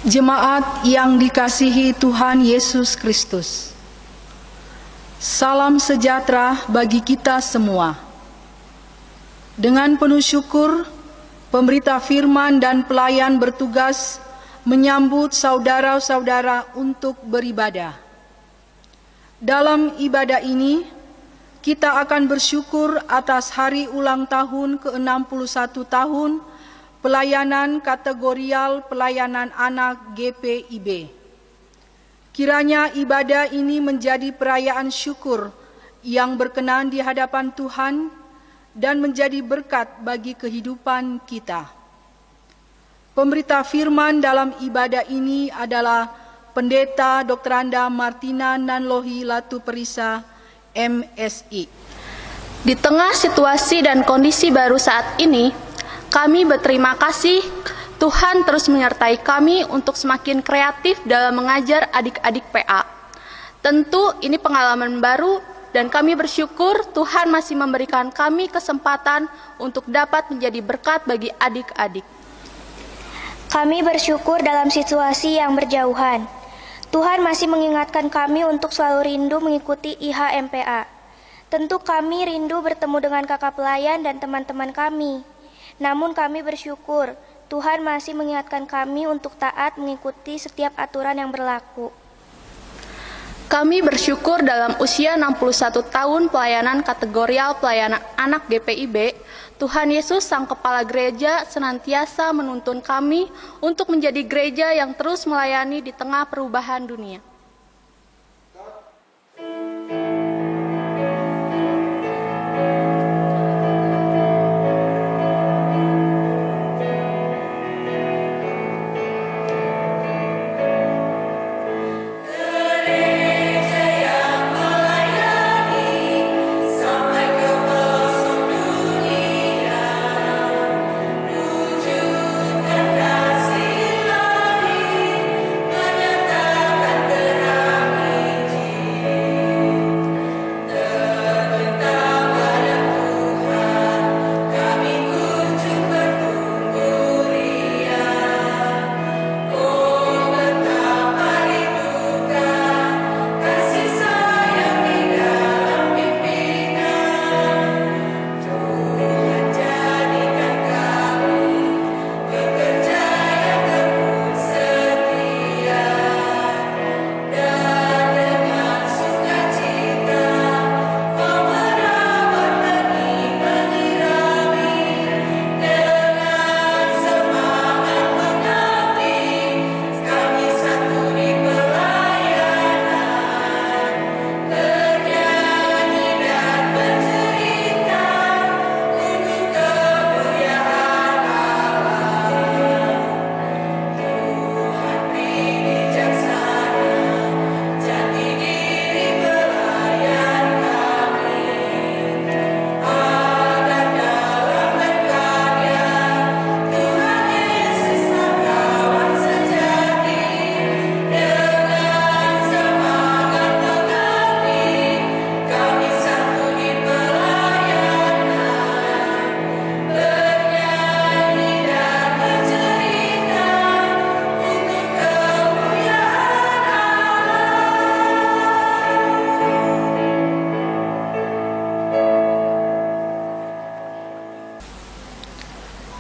Jemaat yang dikasihi Tuhan Yesus Kristus, salam sejahtera bagi kita semua. Dengan penuh syukur, pemberita firman dan pelayan bertugas menyambut saudara-saudara untuk beribadah. Dalam ibadah ini, kita akan bersyukur atas hari ulang tahun ke-61 tahun pelayanan kategorial pelayanan anak GPIB. Kiranya ibadah ini menjadi perayaan syukur yang berkenan di hadapan Tuhan dan menjadi berkat bagi kehidupan kita. Pemberita firman dalam ibadah ini adalah Pendeta Dr. Anda Martina Nanlohi Latuperisa, MSI. Di tengah situasi dan kondisi baru saat ini, kami berterima kasih Tuhan terus menyertai kami untuk semakin kreatif dalam mengajar adik-adik PA. Tentu ini pengalaman baru dan kami bersyukur Tuhan masih memberikan kami kesempatan untuk dapat menjadi berkat bagi adik-adik. Kami bersyukur dalam situasi yang berjauhan. Tuhan masih mengingatkan kami untuk selalu rindu mengikuti IHMPA. Tentu kami rindu bertemu dengan kakak pelayan dan teman-teman kami. Namun kami bersyukur Tuhan masih mengingatkan kami untuk taat mengikuti setiap aturan yang berlaku. Kami bersyukur dalam usia 61 tahun pelayanan kategorial pelayanan anak GPIB, Tuhan Yesus Sang Kepala Gereja senantiasa menuntun kami untuk menjadi gereja yang terus melayani di tengah perubahan dunia.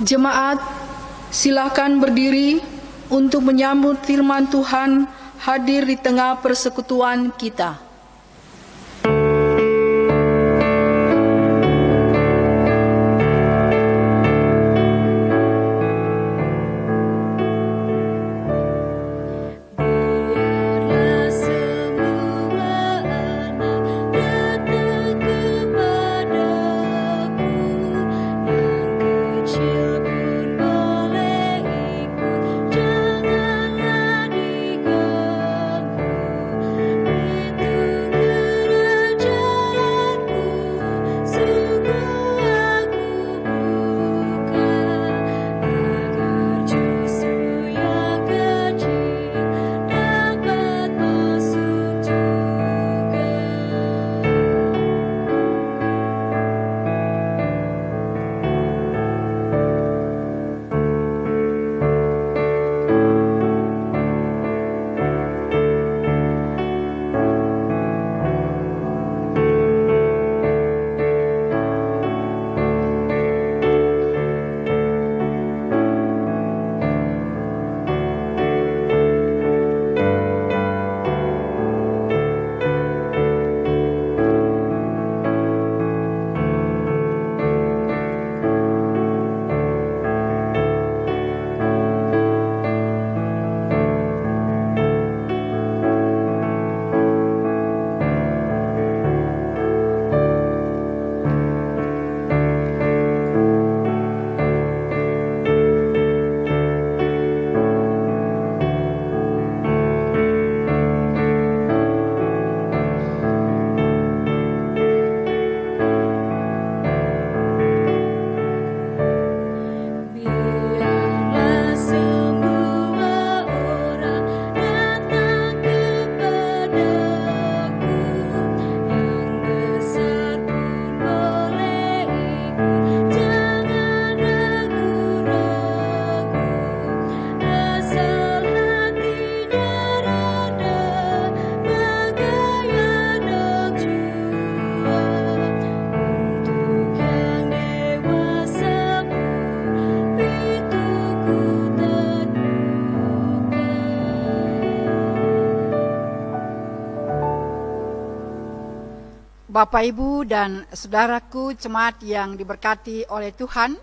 Jemaat, silakan berdiri untuk menyambut firman Tuhan hadir di tengah persekutuan kita. Janganlah diganggu, Bapak, Ibu, dan saudaraku jemaat yang diberkati oleh Tuhan,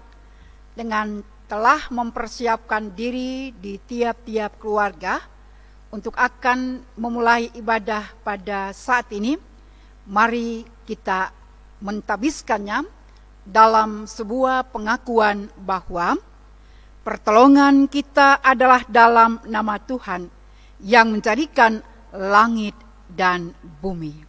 dengan telah mempersiapkan diri di tiap-tiap keluarga untuk akan memulai ibadah pada saat ini, mari kita mentabiskannya dalam sebuah pengakuan bahwa pertolongan kita adalah dalam nama Tuhan yang menjadikan langit dan bumi.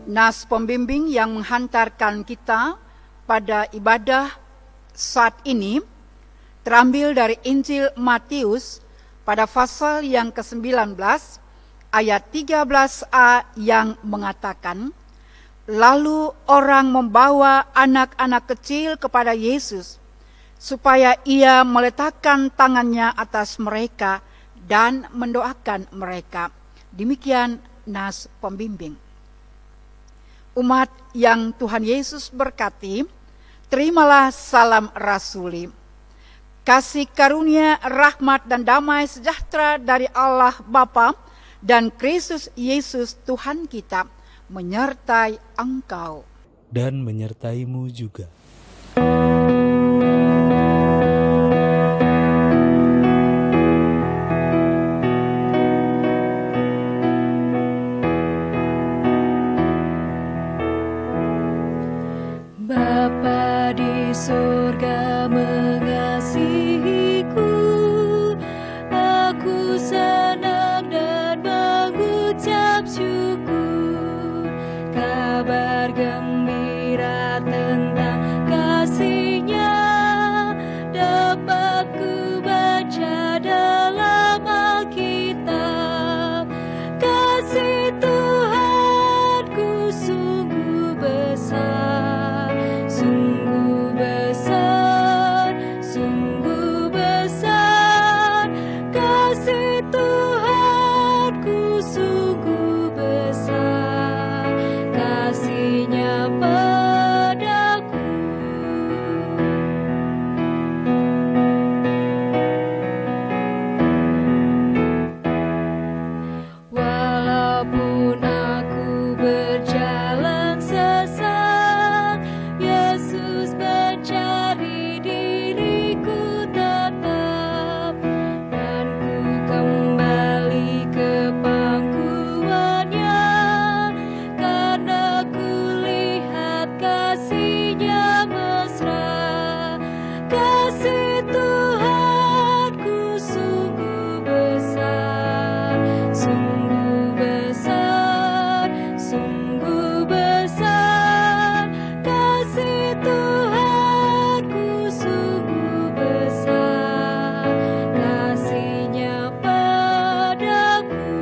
Nas pembimbing yang menghantarkan kita pada ibadah saat ini terambil dari Injil Matius pada pasal yang ke-19 ayat 13a yang mengatakan, lalu orang membawa anak-anak kecil kepada Yesus supaya ia meletakkan tangannya atas mereka dan mendoakan mereka. Demikian nas pembimbing. Umat yang Tuhan Yesus berkati, terimalah salam rasuli. Kasih karunia, rahmat dan damai sejahtera dari Allah Bapa dan Kristus Yesus Tuhan kita menyertai engkau dan menyertaimu juga. Bapa di surga mengasihiku, aku senang dan mengucap syukur. Kabar gembira tentang kasih-Nya dapat ku baca dalam Alkitab. Kasih Tuhanku sungguh besar, sungguh besar, sungguh besar. Kasih Tuhanku sungguh besar, kasih-Nya padaku. Walaupun aku berjalan sesat, Yesus mencari diriku tetap, dan ku kembali ke pangkuannya, karena ku lihat kasih-Nya mesra. Kasih Tuhanku sungguh besar, sungguh besar, sungguh besar. Kasih Tuhanku sungguh besar, kasih-Nya padaku.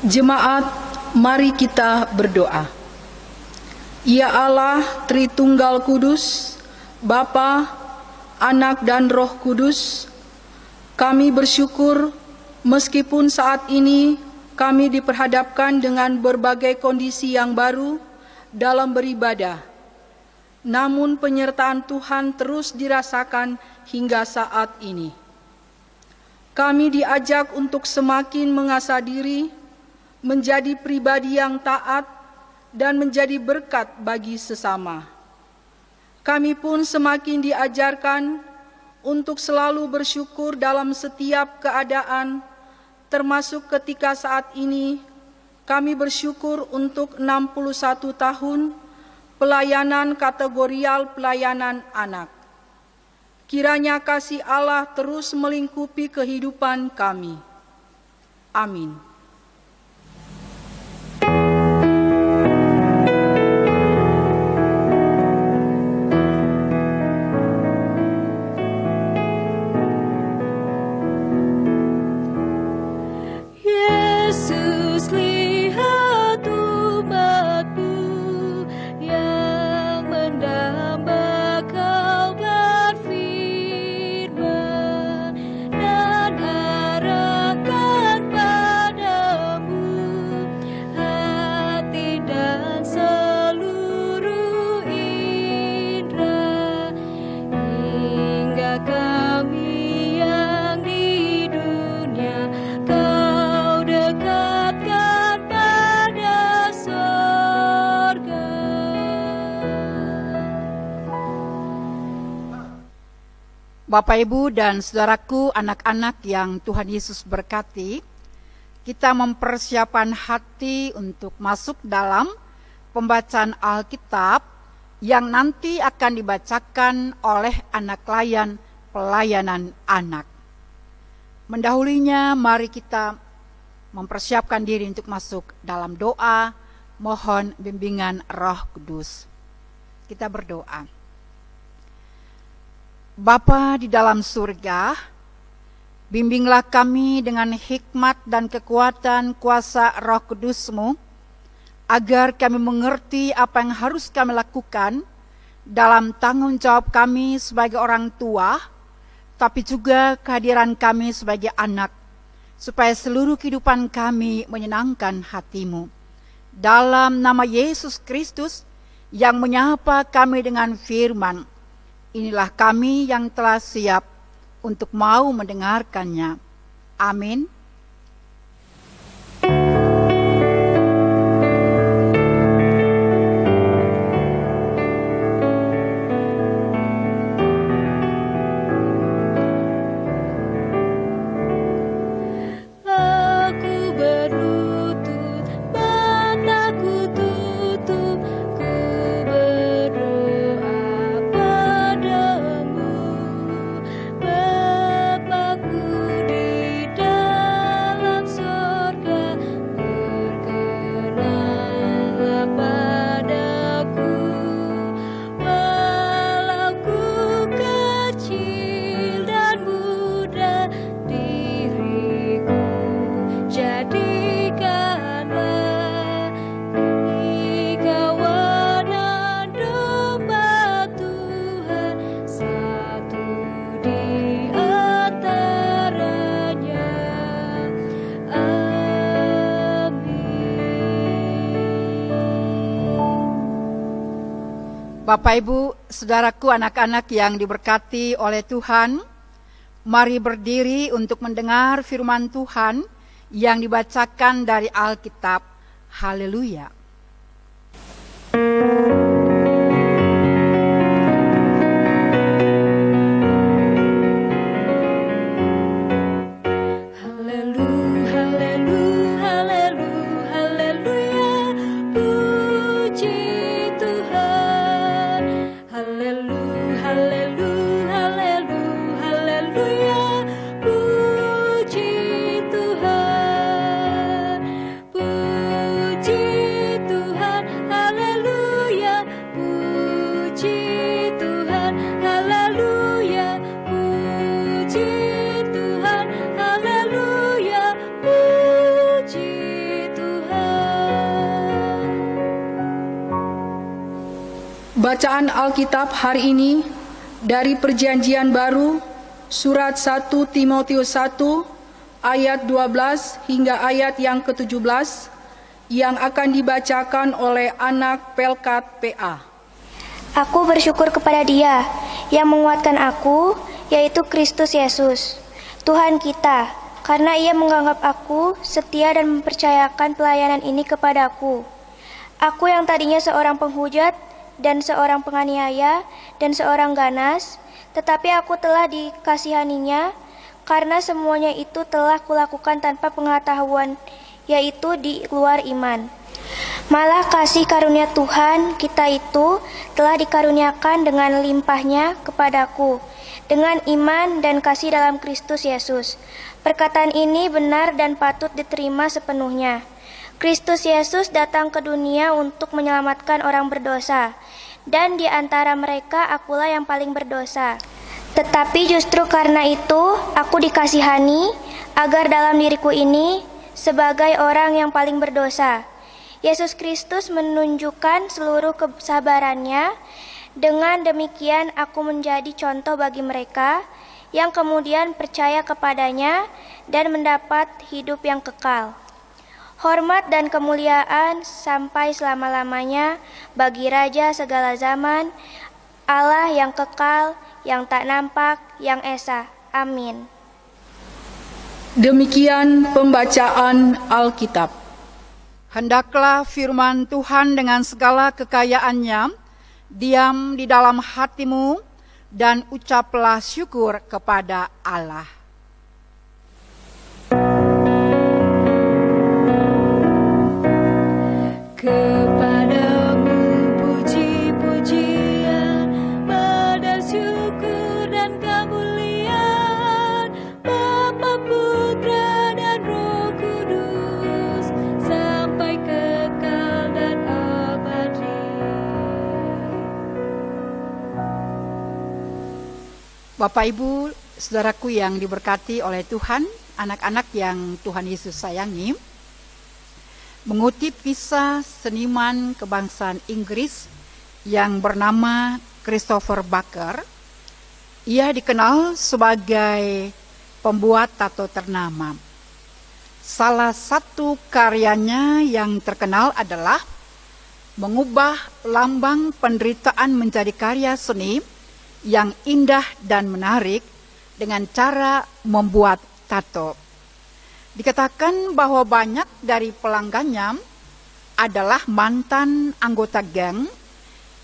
Jemaat, mari kita berdoa. Ya Allah Tritunggal Kudus, Bapa, Anak dan Roh Kudus, kami bersyukur meskipun saat ini kami diperhadapkan dengan berbagai kondisi yang baru dalam beribadah, namun penyertaan Tuhan terus dirasakan hingga saat ini. Kami diajak untuk semakin mengasah diri, menjadi pribadi yang taat, dan menjadi berkat bagi sesama. Kami pun semakin diajarkan untuk selalu bersyukur dalam setiap keadaan, termasuk ketika saat ini kami bersyukur untuk 61 tahun pelayanan kategorial pelayanan anak. Kiranya kasih Allah terus melingkupi kehidupan kami. Amin. Yesus, lihat umat-Mu yang mendamba Kau berfirman, dan arahkan padamu hati dan seluruh Bapak, Ibu, dan saudaraku, anak-anak yang Tuhan Yesus berkati, kita mempersiapkan hati untuk masuk dalam pembacaan Alkitab yang nanti akan dibacakan oleh anak layan pelayanan anak. Mendahulunya, mari kita mempersiapkan diri untuk masuk dalam doa, mohon bimbingan Roh Kudus. Kita berdoa. Bapa di dalam surga, bimbinglah kami dengan hikmat dan kekuatan kuasa Roh Kudus-Mu, agar kami mengerti apa yang harus kami lakukan dalam tanggung jawab kami sebagai orang tua, tapi juga kehadiran kami sebagai anak, supaya seluruh kehidupan kami menyenangkan hati-Mu. Dalam nama Yesus Kristus yang menyapa kami dengan firman, inilah kami yang telah siap untuk mau mendengarkannya. Amin. Bapak, Ibu, saudaraku, anak-anak yang diberkati oleh Tuhan, mari berdiri untuk mendengar firman Tuhan yang dibacakan dari Alkitab. Haleluya. Bacaan Alkitab hari ini dari Perjanjian Baru, surat 1 Timotius 1 ayat 12 hingga ayat yang ke-17 yang akan dibacakan oleh anak Pelkat PA. Aku bersyukur kepada Dia yang menguatkan aku, yaitu Kristus Yesus, Tuhan kita, karena Ia menganggap aku setia dan mempercayakan pelayanan ini kepadaku. Aku yang tadinya seorang penghujat dan seorang penganiaya dan seorang ganas, tetapi aku telah dikasihaninya, karena semuanya itu telah kulakukan tanpa pengetahuan, yaitu di luar iman. Malah kasih karunia Tuhan kita itu telah dikaruniakan dengan limpahnya kepadaku, dengan iman dan kasih dalam Kristus Yesus. Perkataan ini benar dan patut diterima sepenuhnya. Kristus Yesus datang ke dunia untuk menyelamatkan orang berdosa, dan di antara mereka akulah yang paling berdosa. Tetapi justru karena itu aku dikasihani, agar dalam diriku ini, sebagai orang yang paling berdosa, Yesus Kristus menunjukkan seluruh kesabarannya. Dengan demikian aku menjadi contoh bagi mereka yang kemudian percaya kepadanya dan mendapat hidup yang kekal. Hormat dan kemuliaan sampai selama-lamanya bagi Raja segala zaman, Allah yang kekal, yang tak nampak, yang esa. Amin. Demikian pembacaan Alkitab. Hendaklah firman Tuhan dengan segala kekayaannya diam di dalam hatimu, dan ucaplah syukur kepada Allah. Kepadamu puji-pujian, pada syukur dan kemuliaan, Bapa, Putra dan Roh Kudus, sampai kekal dan abadi. Bapak, Ibu, saudaraku yang diberkati oleh Tuhan, anak-anak yang Tuhan Yesus sayangi, mengutip kisah seniman kebangsaan Inggris yang bernama Christopher Baker. Ia dikenal sebagai pembuat tato ternama. Salah satu karyanya yang terkenal adalah mengubah lambang penderitaan menjadi karya seni yang indah dan menarik dengan cara membuat tato. Dikatakan bahwa banyak dari pelanggannya adalah mantan anggota geng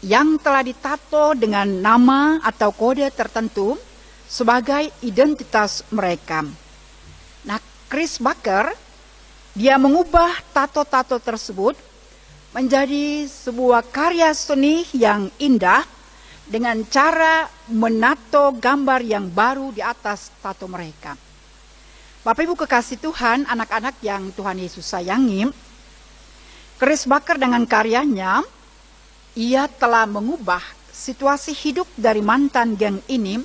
yang telah ditato dengan nama atau kode tertentu sebagai identitas mereka. Nah, Chris Baker, dia mengubah tato-tato tersebut menjadi sebuah karya seni yang indah dengan cara menato gambar yang baru di atas tato mereka. Bapak Ibu kekasih Tuhan, anak-anak yang Tuhan Yesus sayangi, Chris Baker dengan karyanya, ia telah mengubah situasi hidup dari mantan geng ini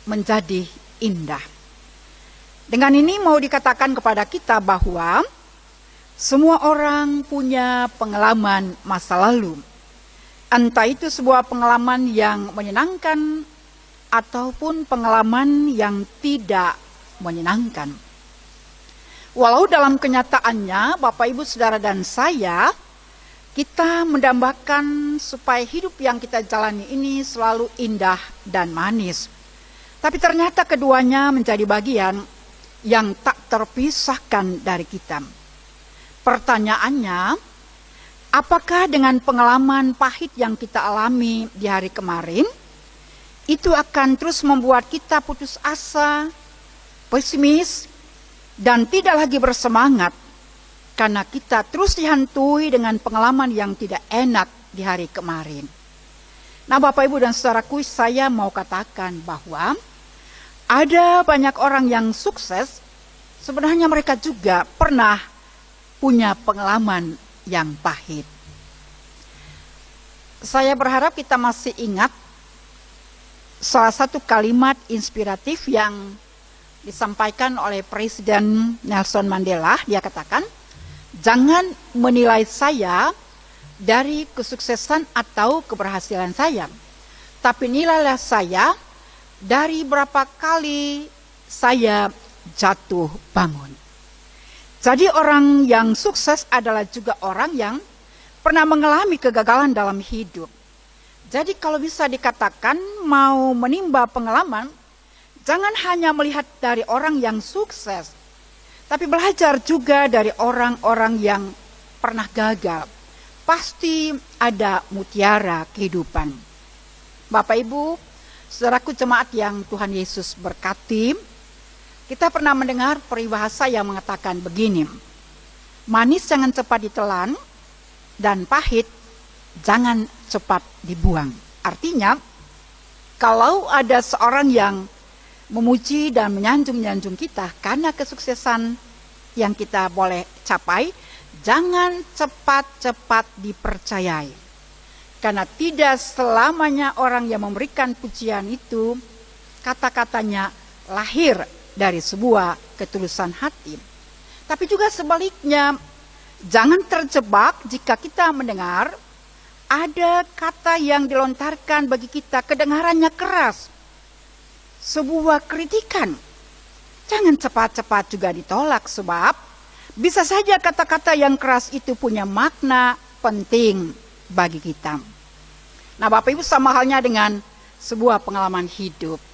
menjadi indah. Dengan ini mau dikatakan kepada kita bahwa semua orang punya pengalaman masa lalu. Entah itu sebuah pengalaman yang menyenangkan ataupun pengalaman yang tidak menyenangkan. Walau dalam kenyataannya Bapak, Ibu, Saudara dan saya, kita mendambakan supaya hidup yang kita jalani ini selalu indah dan manis. Tapi ternyata keduanya menjadi bagian yang tak terpisahkan dari kita. Pertanyaannya, apakah dengan pengalaman pahit yang kita alami di hari kemarin, itu akan terus membuat kita putus asa, pesimis, dan tidak lagi bersemangat karena kita terus dihantui dengan pengalaman yang tidak enak di hari kemarin. Nah, Bapak, Ibu, dan saudaraku, saya mau katakan bahwa ada banyak orang yang sukses, sebenarnya mereka juga pernah punya pengalaman yang pahit. Saya berharap kita masih ingat salah satu kalimat inspiratif yang disampaikan oleh Presiden Nelson Mandela. Dia katakan, jangan menilai saya dari kesuksesan atau keberhasilan saya, tapi nilailah saya dari berapa kali saya jatuh bangun. Jadi orang yang sukses adalah juga orang yang pernah mengalami kegagalan dalam hidup. Jadi kalau bisa dikatakan mau menimba pengalaman, jangan hanya melihat dari orang yang sukses, tapi belajar juga dari orang-orang yang pernah gagal. Pasti ada mutiara kehidupan. Bapak, Ibu, saudaraku jemaat yang Tuhan Yesus berkati, kita pernah mendengar peribahasa yang mengatakan begini, manis jangan cepat ditelan, dan pahit jangan cepat dibuang. Artinya, kalau ada seorang yang memuji dan menyanjung-nyanjung kita karena kesuksesan yang kita boleh capai, jangan cepat-cepat dipercayai. Karena tidak selamanya orang yang memberikan pujian itu, kata-katanya lahir dari sebuah ketulusan hati. Tapi juga sebaliknya, jangan terjebak jika kita mendengar ada kata yang dilontarkan bagi kita kedengarannya keras, sebuah kritikan. Jangan cepat-cepat juga ditolak, sebab bisa saja kata-kata yang keras itu punya makna penting bagi kita. Nah, Bapak Ibu, sama halnya dengan sebuah pengalaman hidup.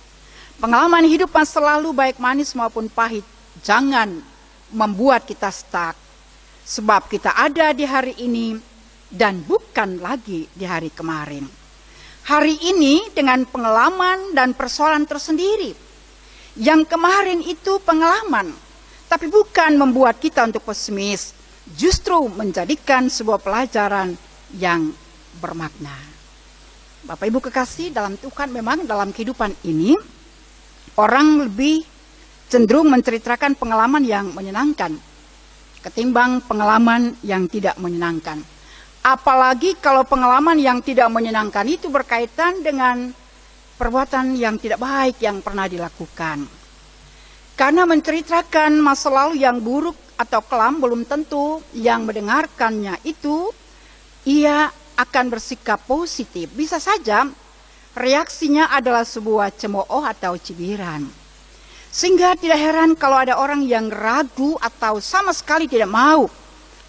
Pengalaman hidup yang selalu baik manis maupun pahit, jangan membuat kita stuck. Sebab kita ada di hari ini dan bukan lagi di hari kemarin. Hari ini dengan pengalaman dan persoalan tersendiri. Yang kemarin itu pengalaman, tapi bukan membuat kita untuk pesimis, justru menjadikan sebuah pelajaran yang bermakna. Bapak Ibu kekasih dalam Tuhan, memang dalam kehidupan ini orang lebih cenderung menceritakan pengalaman yang menyenangkan ketimbang pengalaman yang tidak menyenangkan. Apalagi kalau pengalaman yang tidak menyenangkan itu berkaitan dengan perbuatan yang tidak baik yang pernah dilakukan. Karena menceritakan masa lalu yang buruk atau kelam, belum tentu yang mendengarkannya itu ia akan bersikap positif. Bisa saja reaksinya adalah sebuah cemooh atau cibiran. Sehingga tidak heran kalau ada orang yang ragu atau sama sekali tidak mau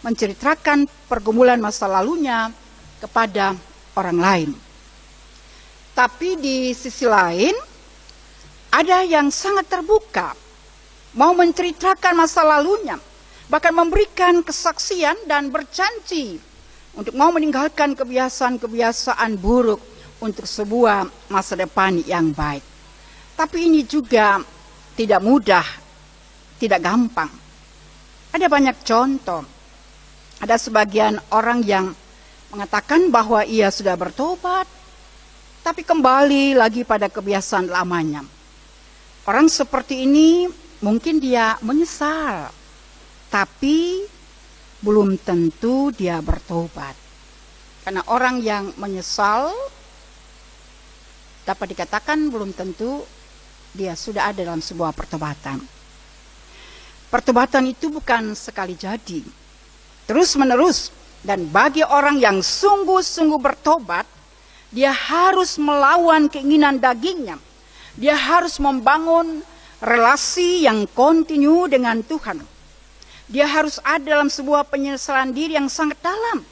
menceritakan pergumulan masa lalunya kepada orang lain. Tapi di sisi lain, ada yang sangat terbuka, mau menceritakan masa lalunya, bahkan memberikan kesaksian dan berjanji untuk mau meninggalkan kebiasaan-kebiasaan buruk untuk sebuah masa depan yang baik. Tapi ini juga tidak mudah, tidak gampang. Ada banyak contoh. Ada sebagian orang yang mengatakan bahwa ia sudah bertobat, tapi kembali lagi pada kebiasaan lamanya. Orang seperti ini mungkin dia menyesal, tapi belum tentu dia bertobat. Karena orang yang menyesal dapat dikatakan belum tentu dia sudah ada dalam sebuah pertobatan. Pertobatan itu bukan sekali jadi, terus menerus. Dan bagi orang yang sungguh-sungguh bertobat, dia harus melawan keinginan dagingnya. Dia harus membangun relasi yang kontinu dengan Tuhan. Dia harus ada dalam sebuah penyesalan diri yang sangat dalam,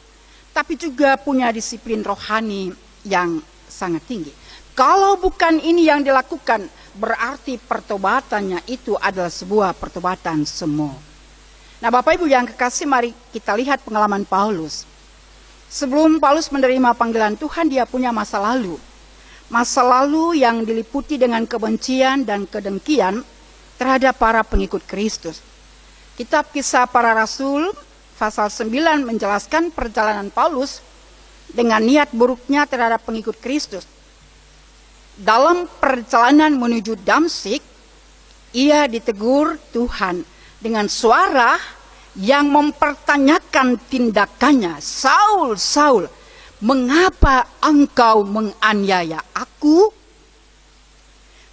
tapi juga punya disiplin rohani yang sangat tinggi. Kalau bukan ini yang dilakukan, berarti pertobatannya itu adalah sebuah pertobatan semu. Nah, Bapak Ibu yang kekasih, mari kita lihat pengalaman Paulus. Sebelum Paulus menerima panggilan Tuhan, dia punya masa lalu. Masa lalu yang diliputi dengan kebencian dan kedengkian terhadap para pengikut Kristus. Kitab Kisah Para Rasul pasal 9 menjelaskan perjalanan Paulus dengan niat buruknya terhadap pengikut Kristus. Dalam perjalanan menuju Damsyik, ia ditegur Tuhan dengan suara yang mempertanyakan tindakannya. Saul, Saul, mengapa engkau menganiaya aku?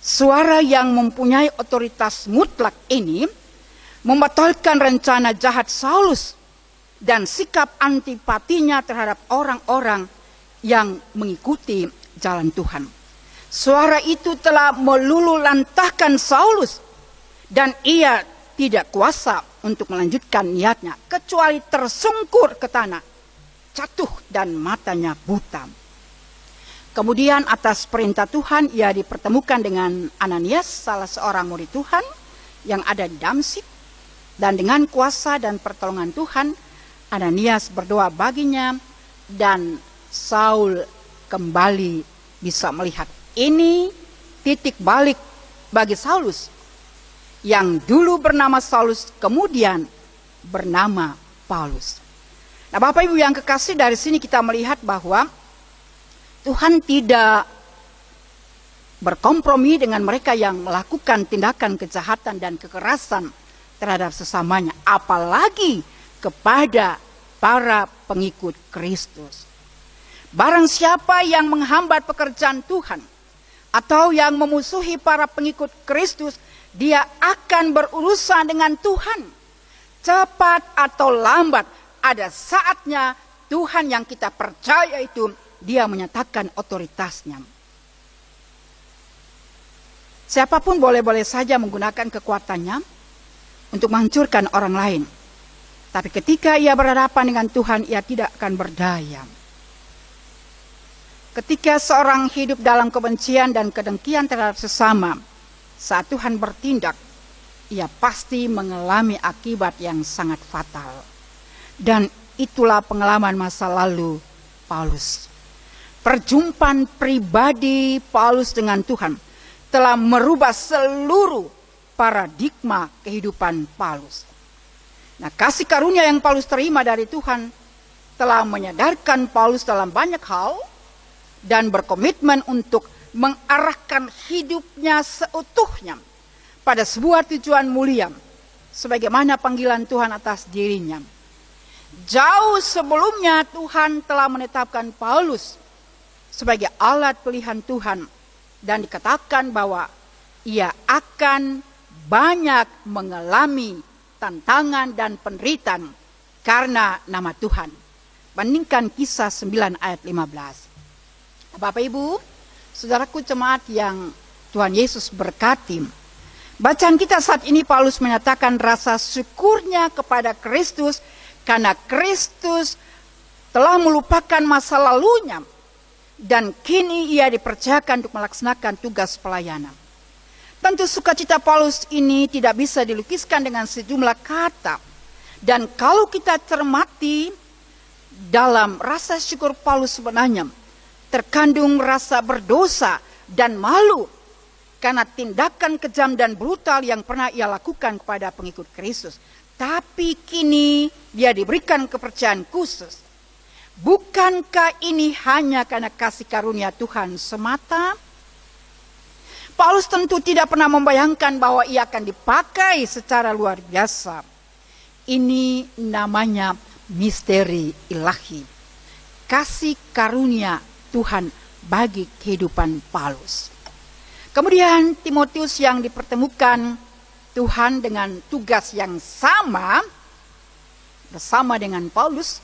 Suara yang mempunyai otoritas mutlak ini membatalkan rencana jahat Saulus dan sikap antipatinya terhadap orang-orang yang mengikuti jalan Tuhan. Suara itu telah melululantahkan Saulus dan ia tidak kuasa untuk melanjutkan niatnya kecuali tersungkur ke tanah, jatuh dan matanya buta. Kemudian atas perintah Tuhan ia dipertemukan dengan Ananias, salah seorang murid Tuhan yang ada di Damsyik, dan dengan kuasa dan pertolongan Tuhan Ananias berdoa baginya dan Saul kembali bisa melihat. Ini titik balik bagi Saulus yang dulu bernama Saulus kemudian bernama Paulus. Nah, Bapak Ibu yang kekasih, dari sini kita melihat bahwa Tuhan tidak berkompromi dengan mereka yang melakukan tindakan kejahatan dan kekerasan terhadap sesamanya, apalagi kepada para pengikut Kristus. Barang siapa yang menghambat pekerjaan Tuhan atau yang memusuhi para pengikut Kristus, dia akan berurusan dengan Tuhan. Cepat atau lambat, ada saatnya Tuhan yang kita percaya itu, dia menyatakan otoritasnya. Siapapun boleh-boleh saja menggunakan kekuatannya untuk menghancurkan orang lain. Tapi ketika ia berhadapan dengan Tuhan, ia tidak akan berdaya. Ketika seorang hidup dalam kebencian dan kedengkian terhadap sesama, saat Tuhan bertindak, ia pasti mengalami akibat yang sangat fatal. Dan itulah pengalaman masa lalu Paulus. perjumpaan pribadi Paulus dengan Tuhan telah merubah seluruh paradigma kehidupan Paulus. Nah, kasih karunia yang Paulus terima dari Tuhan telah menyadarkan Paulus dalam banyak hal dan berkomitmen untuk mengarahkan hidupnya seutuhnya pada sebuah tujuan mulia sebagaimana panggilan Tuhan atas dirinya. Jauh sebelumnya Tuhan telah menetapkan Paulus sebagai alat pilihan Tuhan dan dikatakan bahwa ia akan banyak mengalami tantangan dan penderitaan karena nama Tuhan. Bandingkan Kisah 9 ayat 15. Bapak Ibu, saudaraku jemaat yang Tuhan Yesus berkati, bacaan kita saat ini Paulus menyatakan rasa syukurnya kepada Kristus karena Kristus telah melupakan masa lalunya dan kini ia dipercayakan untuk melaksanakan tugas pelayanan. Tentu sukacita Paulus ini tidak bisa dilukiskan dengan sejumlah kata. Dan kalau kita cermati dalam rasa syukur Paulus sebenarnya terkandung rasa berdosa dan malu karena tindakan kejam dan brutal yang pernah ia lakukan kepada pengikut Kristus. Tapi kini dia diberikan kepercayaan khusus. Bukankah ini hanya karena kasih karunia Tuhan semata? Paulus tentu tidak pernah membayangkan bahwa ia akan dipakai secara luar biasa. Ini namanya misteri ilahi. Kasih karunia Tuhan bagi kehidupan Paulus. Kemudian Timotius yang dipertemukan Tuhan dengan tugas yang sama bersama dengan Paulus.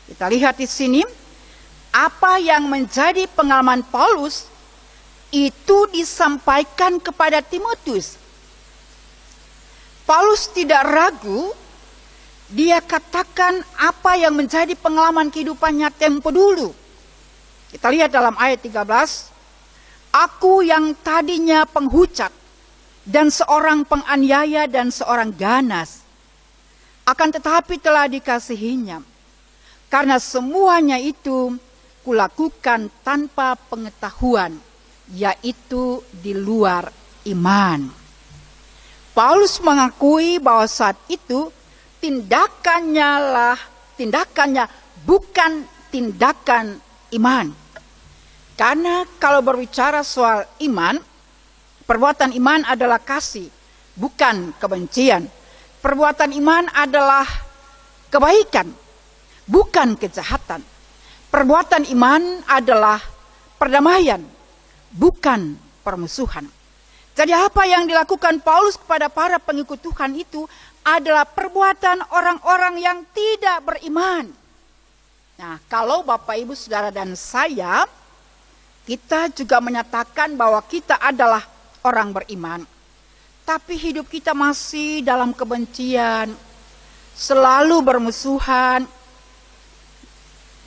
Kita lihat di sini apa yang menjadi pengalaman Paulus itu disampaikan kepada Timotius. Paulus tidak ragu, dia katakan apa yang menjadi pengalaman kehidupannya tempo dulu. Kita lihat dalam ayat 13, aku yang tadinya penghujat dan seorang penganiaya dan seorang ganas, akan tetapi telah dikasihinya. Karena semuanya itu kulakukan tanpa pengetahuan, yaitu di luar iman. Paulus mengakui bahwa saat itu tindakannya bukan tindakan iman. Karena kalau berbicara soal iman, perbuatan iman adalah kasih, bukan kebencian. Perbuatan iman adalah kebaikan, bukan kejahatan. Perbuatan iman adalah perdamaian, bukan permusuhan. Jadi apa yang dilakukan Paulus kepada para pengikut Tuhan itu adalah perbuatan orang-orang yang tidak beriman. Nah, kalau Bapak Ibu Saudara dan saya, kita juga menyatakan bahwa kita adalah orang beriman, tapi hidup kita masih dalam kebencian, selalu bermusuhan,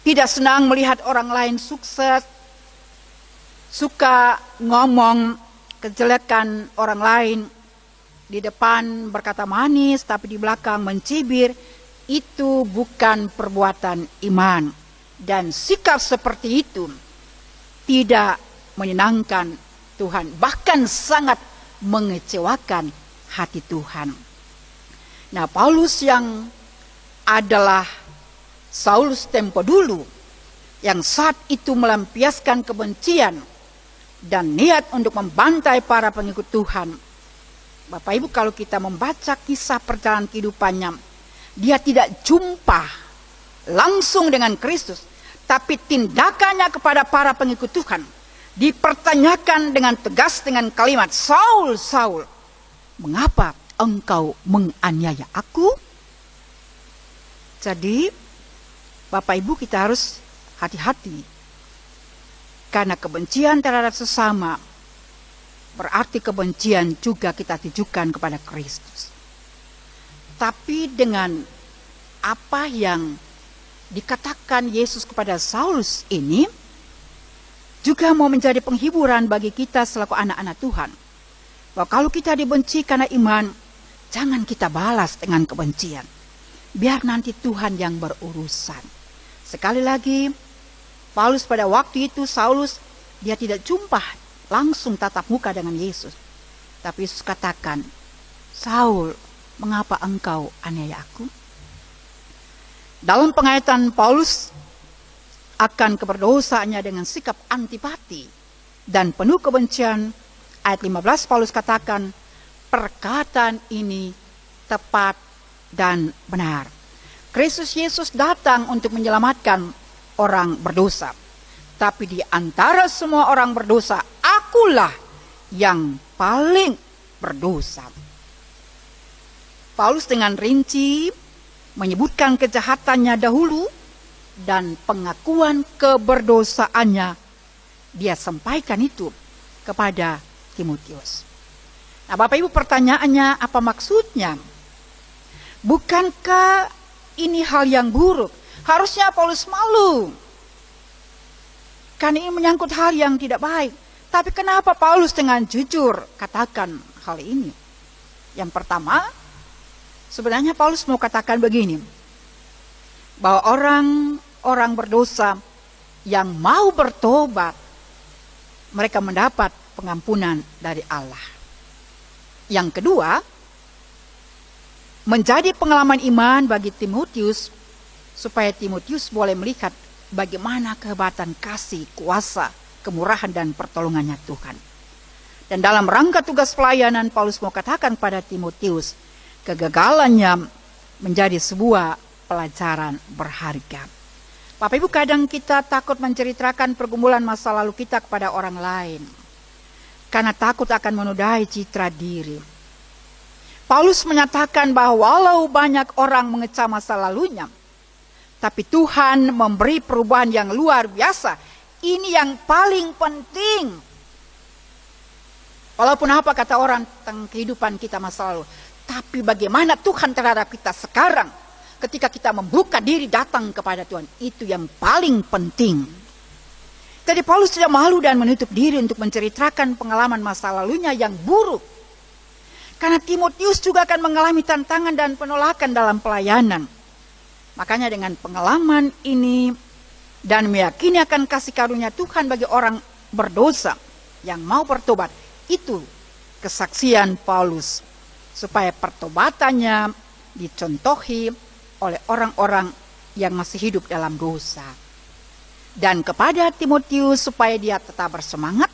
tidak senang melihat orang lain sukses, suka ngomong kejelekan orang lain, di depan berkata manis tapi di belakang mencibir, itu bukan perbuatan iman. Dan sikap seperti itu tidak menyenangkan Tuhan, bahkan sangat mengecewakan hati Tuhan. Nah, Paulus yang adalah Saulus tempo dulu, yang saat itu melampiaskan kebencian dan niat untuk membantai para pengikut Tuhan. Bapak Ibu, kalau kita membaca kisah perjalanan kehidupannya, dia tidak jumpa langsung dengan Kristus, tapi tindakannya kepada para pengikut Tuhan dipertanyakan dengan tegas dengan kalimat, Saul, Saul, mengapa engkau menganiaya aku? Jadi Bapak Ibu, kita harus hati-hati, karena kebencian terhadap sesama berarti kebencian juga kita tujukan kepada Kristus. Tapi dengan apa yang dikatakan Yesus kepada Saulus ini juga mau menjadi penghiburan bagi kita selaku anak-anak Tuhan, bahwa kalau kita dibenci karena iman, jangan kita balas dengan kebencian. Biar nanti Tuhan yang berurusan. Sekali lagi, Paulus pada waktu itu, Saulus, dia tidak jumpa langsung tatap muka dengan Yesus. Tapi Yesus katakan, Saul, mengapa engkau aniaya aku? Dalam pengaitan Paulus akan keberdosaannya dengan sikap antipati dan penuh kebencian, ayat 15 Paulus katakan, perkataan ini tepat dan benar. Kristus Yesus datang untuk menyelamatkan orang berdosa. Tapi di antara semua orang berdosa, akulah yang paling berdosa. Paulus dengan rinci menyebutkan kejahatannya dahulu dan pengakuan keberdosaannya. Dia sampaikan itu kepada Timotius. Nah, Bapak Ibu, pertanyaannya apa maksudnya? Bukankah ini hal yang buruk? Harusnya Paulus malu. Karena ini menyangkut hal yang tidak baik. Tapi kenapa Paulus dengan jujur katakan hal ini? Yang pertama, sebenarnya Paulus mau katakan begini, bahwa orang berdosa yang mau bertobat, mereka mendapat pengampunan dari Allah. Yang kedua, menjadi pengalaman iman bagi Timotius, supaya Timotius boleh melihat bagaimana kehebatan kasih, kuasa, kemurahan dan pertolongannya Tuhan. Dan dalam rangka tugas pelayanan, Paulus mau katakan pada Timotius, kegagalannya menjadi sebuah pelajaran berharga. Bapak Ibu, kadang kita takut menceritakan pergumulan masa lalu kita kepada orang lain, karena takut akan menodai citra diri. Paulus menyatakan bahwa walau banyak orang mengecam masa lalunya, tapi Tuhan memberi perubahan yang luar biasa. Ini yang paling penting. Walaupun apa kata orang tentang kehidupan kita masa lalu, tapi bagaimana Tuhan terhadap kita sekarang, ketika kita membuka diri datang kepada Tuhan, itu yang paling penting. Jadi Paulus tidak malu dan menutup diri untuk menceritakan pengalaman masa lalunya yang buruk. Karena Timotius juga akan mengalami tantangan dan penolakan dalam pelayanan. Makanya dengan pengalaman ini dan meyakini akan kasih karunia Tuhan bagi orang berdosa yang mau bertobat, itu kesaksian Paulus supaya pertobatannya dicontohi oleh orang-orang yang masih hidup dalam dosa. Dan kepada Timotius supaya dia tetap bersemangat,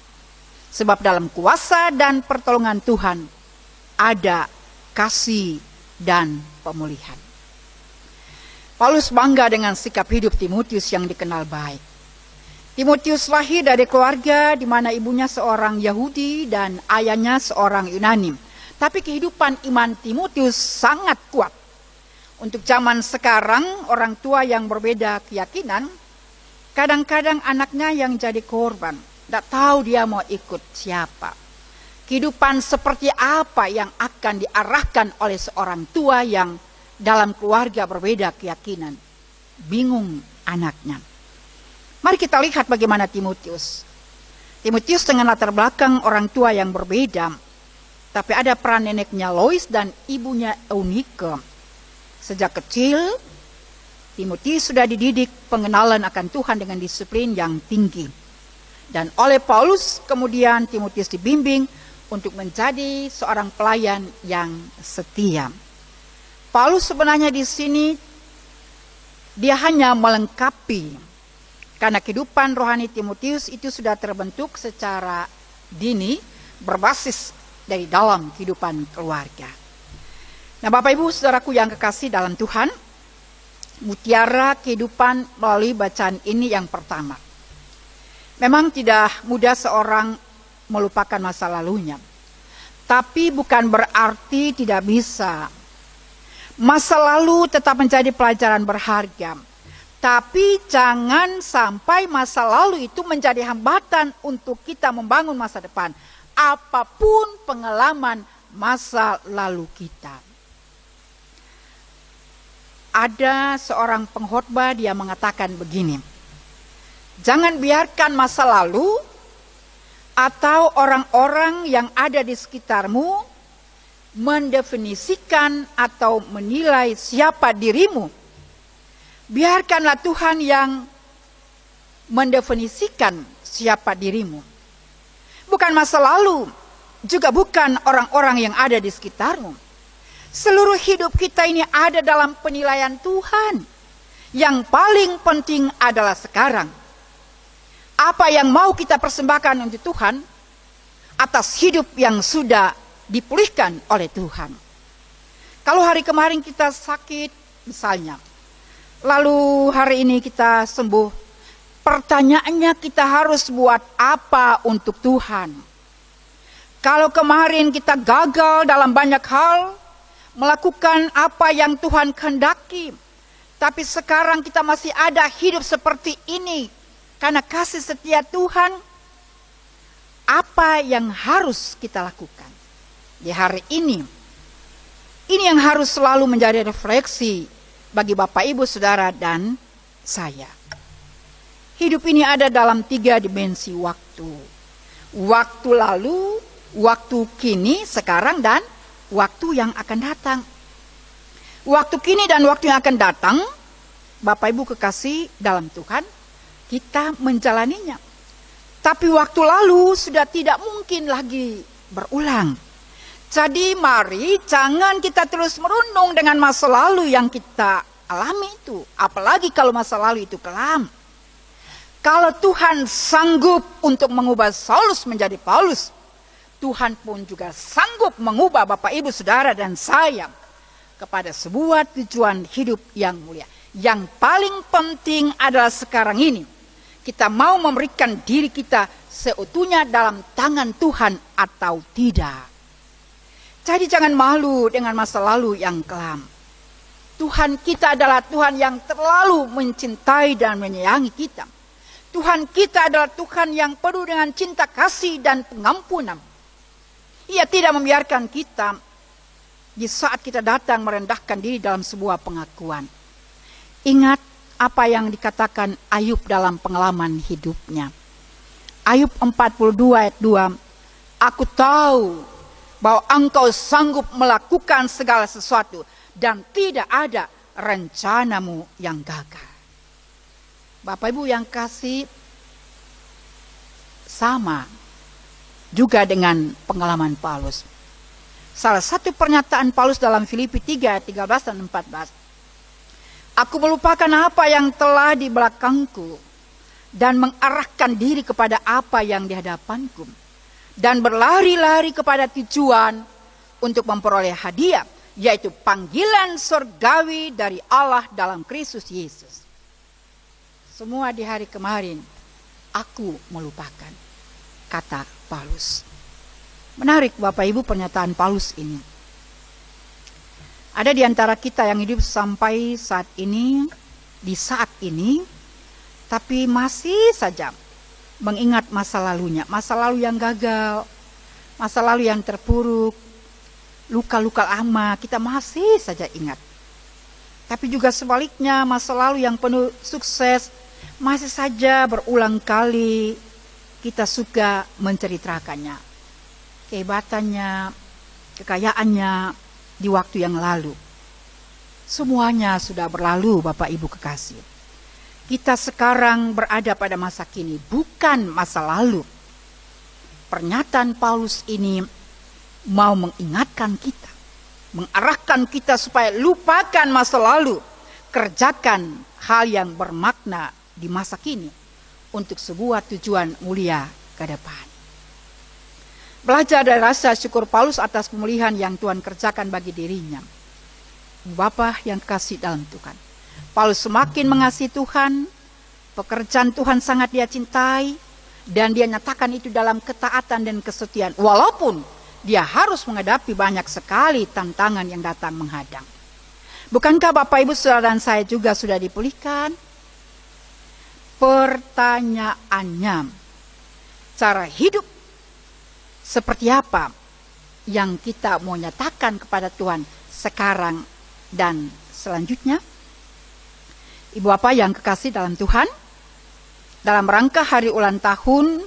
sebab dalam kuasa dan pertolongan Tuhan ada kasih dan pemulihan. Paulus bangga dengan sikap hidup Timotius yang dikenal baik. Timotius lahir dari keluarga di mana ibunya seorang Yahudi dan ayahnya seorang Yunani. Tapi kehidupan iman Timotius sangat kuat. Untuk zaman sekarang, orang tua yang berbeda keyakinan, kadang-kadang anaknya yang jadi korban. Tidak tahu dia mau ikut siapa. Kehidupan seperti apa yang akan diarahkan oleh seorang tua yang dalam keluarga berbeda keyakinan. Bingung anaknya. Mari kita lihat bagaimana Timotius. Timotius dengan latar belakang orang tua yang berbeda, tapi ada peran neneknya Lois dan ibunya Eunike. Sejak kecil, Timotius sudah dididik pengenalan akan Tuhan dengan disiplin yang tinggi. Dan oleh Paulus kemudian Timotius dibimbing untuk menjadi seorang pelayan yang setia. Paulus sebenarnya di sini dia hanya melengkapi, karena kehidupan rohani Timotius itu sudah terbentuk secara dini berbasis dari dalam kehidupan keluarga. Nah, Bapak Ibu Saudaraku yang kekasih dalam Tuhan, mutiara kehidupan melalui bacaan ini yang pertama. Memang tidak mudah seorang melupakan masa lalunya. Tapi bukan berarti tidak bisa. Masa lalu tetap menjadi pelajaran berharga. Tapi jangan sampai masa lalu itu menjadi hambatan untuk kita membangun masa depan. Apapun pengalaman masa lalu kita. Ada seorang pengkhotbah, dia mengatakan begini. Jangan biarkan masa lalu atau orang-orang yang ada di sekitarmu mendefinisikan atau menilai siapa dirimu. Biarkanlah Tuhan yang mendefinisikan siapa dirimu. Bukan masa lalu, juga bukan orang-orang yang ada di sekitarmu. Seluruh hidup kita ini ada dalam penilaian Tuhan. Yang paling penting adalah sekarang. Apa yang mau kita persembahkan untuk Tuhan atas hidup yang sudah dipulihkan oleh Tuhan. Kalau hari kemarin kita sakit misalnya, lalu hari ini kita sembuh, pertanyaannya kita harus buat apa untuk Tuhan? Kalau kemarin kita gagal dalam banyak hal, melakukan apa yang Tuhan kehendaki, tapi sekarang kita masih ada hidup seperti ini karena kasih setia Tuhan, apa yang harus kita lakukan di hari ini? Ini yang harus selalu menjadi refleksi bagi Bapak, Ibu, Saudara, dan saya. Hidup ini ada dalam 3 dimensi waktu. Waktu lalu, waktu kini, sekarang, dan waktu yang akan datang. Waktu kini dan waktu yang akan datang, Bapak Ibu kekasih dalam Tuhan, kita menjalaninya. Tapi waktu lalu sudah tidak mungkin lagi berulang. Jadi mari jangan kita terus merundung dengan masa lalu yang kita alami itu. Apalagi kalau masa lalu itu kelam. Kalau Tuhan sanggup untuk mengubah Saulus menjadi Paulus, Tuhan pun juga sanggup mengubah Bapak, Ibu, Saudara, dan saya kepada sebuah tujuan hidup yang mulia. Yang paling penting adalah sekarang ini, kita mau memberikan diri kita seutuhnya dalam tangan Tuhan atau tidak. Jadi jangan malu dengan masa lalu yang kelam. Tuhan kita adalah Tuhan yang terlalu mencintai dan menyayangi kita. Tuhan kita adalah Tuhan yang penuh dengan cinta kasih dan pengampunan. Ia tidak membiarkan kita di saat kita datang merendahkan diri dalam sebuah pengakuan. Ingat apa yang dikatakan Ayub dalam pengalaman hidupnya. Ayub 42 ayat 2. Aku tahu bahwa engkau sanggup melakukan segala sesuatu dan tidak ada rencanamu yang gagal. Bapak Ibu yang kasih, sama juga dengan pengalaman Paulus. Salah satu pernyataan Paulus dalam Filipi 3 ayat 13 dan 14. Aku melupakan apa yang telah di belakangku dan mengarahkan diri kepada apa yang di hadapanku dan berlari-lari kepada tujuan untuk memperoleh hadiah, yaitu panggilan surgawi dari Allah dalam Kristus Yesus. Semua di hari kemarin aku melupakan, kata Paulus. Menarik Bapak Ibu pernyataan Paulus ini. Ada di antara kita yang hidup sampai saat ini, di saat ini, tapi masih saja mengingat masa lalunya, masa lalu yang gagal, masa lalu yang terpuruk, luka-luka lama, kita masih saja ingat. Tapi juga sebaliknya, masa lalu yang penuh sukses, masih saja berulang kali kita suka menceritakannya. Kehebatannya, kekayaannya di waktu yang lalu. Semuanya sudah berlalu Bapak Ibu kekasih. Kita sekarang berada pada masa kini, bukan masa lalu. Pernyataan Paulus ini mau mengingatkan kita, mengarahkan kita supaya lupakan masa lalu, kerjakan hal yang bermakna di masa kini untuk sebuah tujuan mulia ke depan. Belajar dari rasa syukur Paulus atas pemulihan yang Tuhan kerjakan bagi dirinya. Bapak yang kasih dalam Tuhan, Paulus semakin mengasihi Tuhan, pekerjaan Tuhan sangat dia cintai, dan dia nyatakan itu dalam ketaatan dan kesetiaan, walaupun dia harus menghadapi banyak sekali tantangan yang datang menghadang. Bukankah Bapak, Ibu, Saudara, dan saya juga sudah dipulihkan? Pertanyaannya, cara hidup seperti apa yang kita mau nyatakan kepada Tuhan sekarang dan selanjutnya? Ibu Bapak yang kekasih dalam Tuhan, dalam rangka hari ulang tahun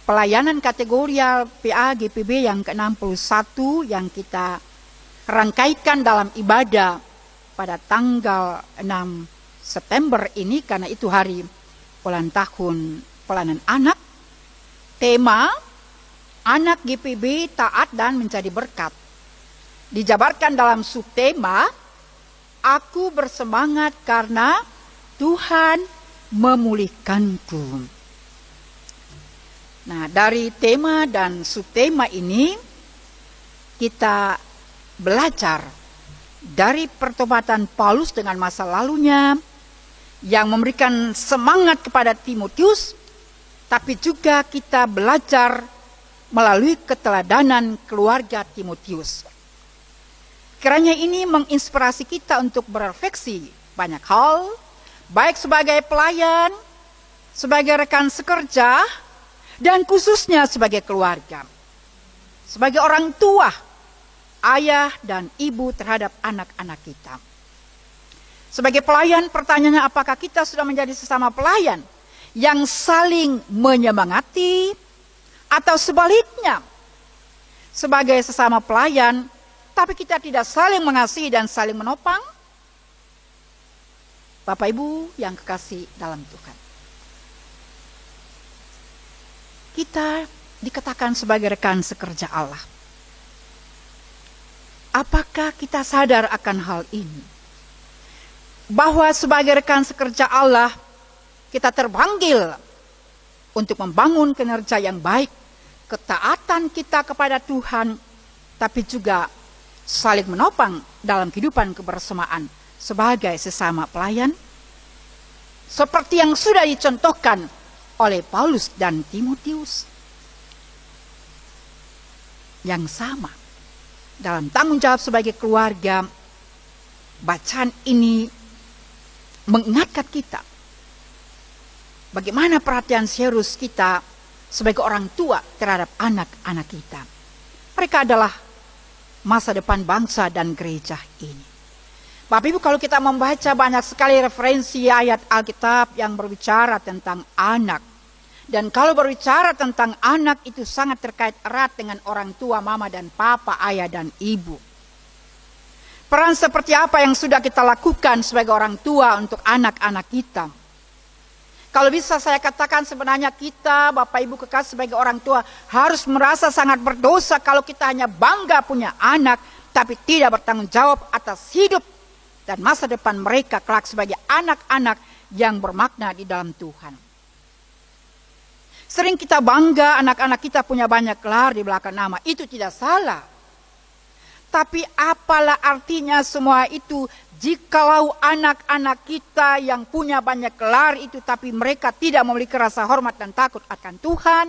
pelayanan kategorial PA GPB yang ke-61 yang kita rangkaikan dalam ibadah pada tanggal 6 September ini, karena itu hari ulang tahun pelayanan anak. Tema anak GPB taat dan menjadi berkat. Dijabarkan dalam subtema, aku bersemangat karena Tuhan memulihkanku. Nah, dari tema dan subtema ini kita belajar dari pertobatan Paulus dengan masa lalunya yang memberikan semangat kepada Timotius, tapi juga kita belajar melalui keteladanan keluarga Timotius. Kiranya ini menginspirasi kita untuk berefleksi banyak hal, baik sebagai pelayan, sebagai rekan sekerja, dan khususnya sebagai keluarga. Sebagai orang tua, ayah dan ibu terhadap anak-anak kita. Sebagai pelayan, pertanyaannya apakah kita sudah menjadi sesama pelayan yang saling menyemangati, atau sebaliknya, sebagai sesama pelayan, tapi kita tidak saling mengasihi dan saling menopang? Bapak Ibu yang kekasih dalam Tuhan, kita dikatakan sebagai rekan sekerja Allah. Apakah kita sadar akan hal ini? Bahwa sebagai rekan sekerja Allah, kita terpanggil untuk membangun kinerja yang baik, ketaatan kita kepada Tuhan, tapi juga saling menopang dalam kehidupan kebersamaan sebagai sesama pelayan, seperti yang sudah dicontohkan oleh Paulus dan Timotius. Yang sama dalam tanggung jawab sebagai keluarga, bacaan ini mengingatkan kita bagaimana perhatian serius kita sebagai orang tua terhadap anak-anak kita. Mereka adalah masa depan bangsa dan gereja ini. Bapak Ibu, kalau kita membaca banyak sekali referensi ayat Alkitab yang berbicara tentang anak. Dan kalau berbicara tentang anak itu sangat terkait erat dengan orang tua, mama dan papa, ayah dan ibu. Peran seperti apa yang sudah kita lakukan sebagai orang tua untuk anak-anak kita? Kalau bisa saya katakan sebenarnya kita, Bapak Ibu kekasih sebagai orang tua, harus merasa sangat berdosa kalau kita hanya bangga punya anak, tapi tidak bertanggung jawab atas hidup dan masa depan mereka kelak sebagai anak-anak yang bermakna di dalam Tuhan. Sering kita bangga anak-anak kita punya banyak gelar di belakang nama, itu tidak salah. Tapi apalah artinya semua itu jikalau anak-anak kita yang punya banyak gelar itu tapi mereka tidak memiliki rasa hormat dan takut akan Tuhan.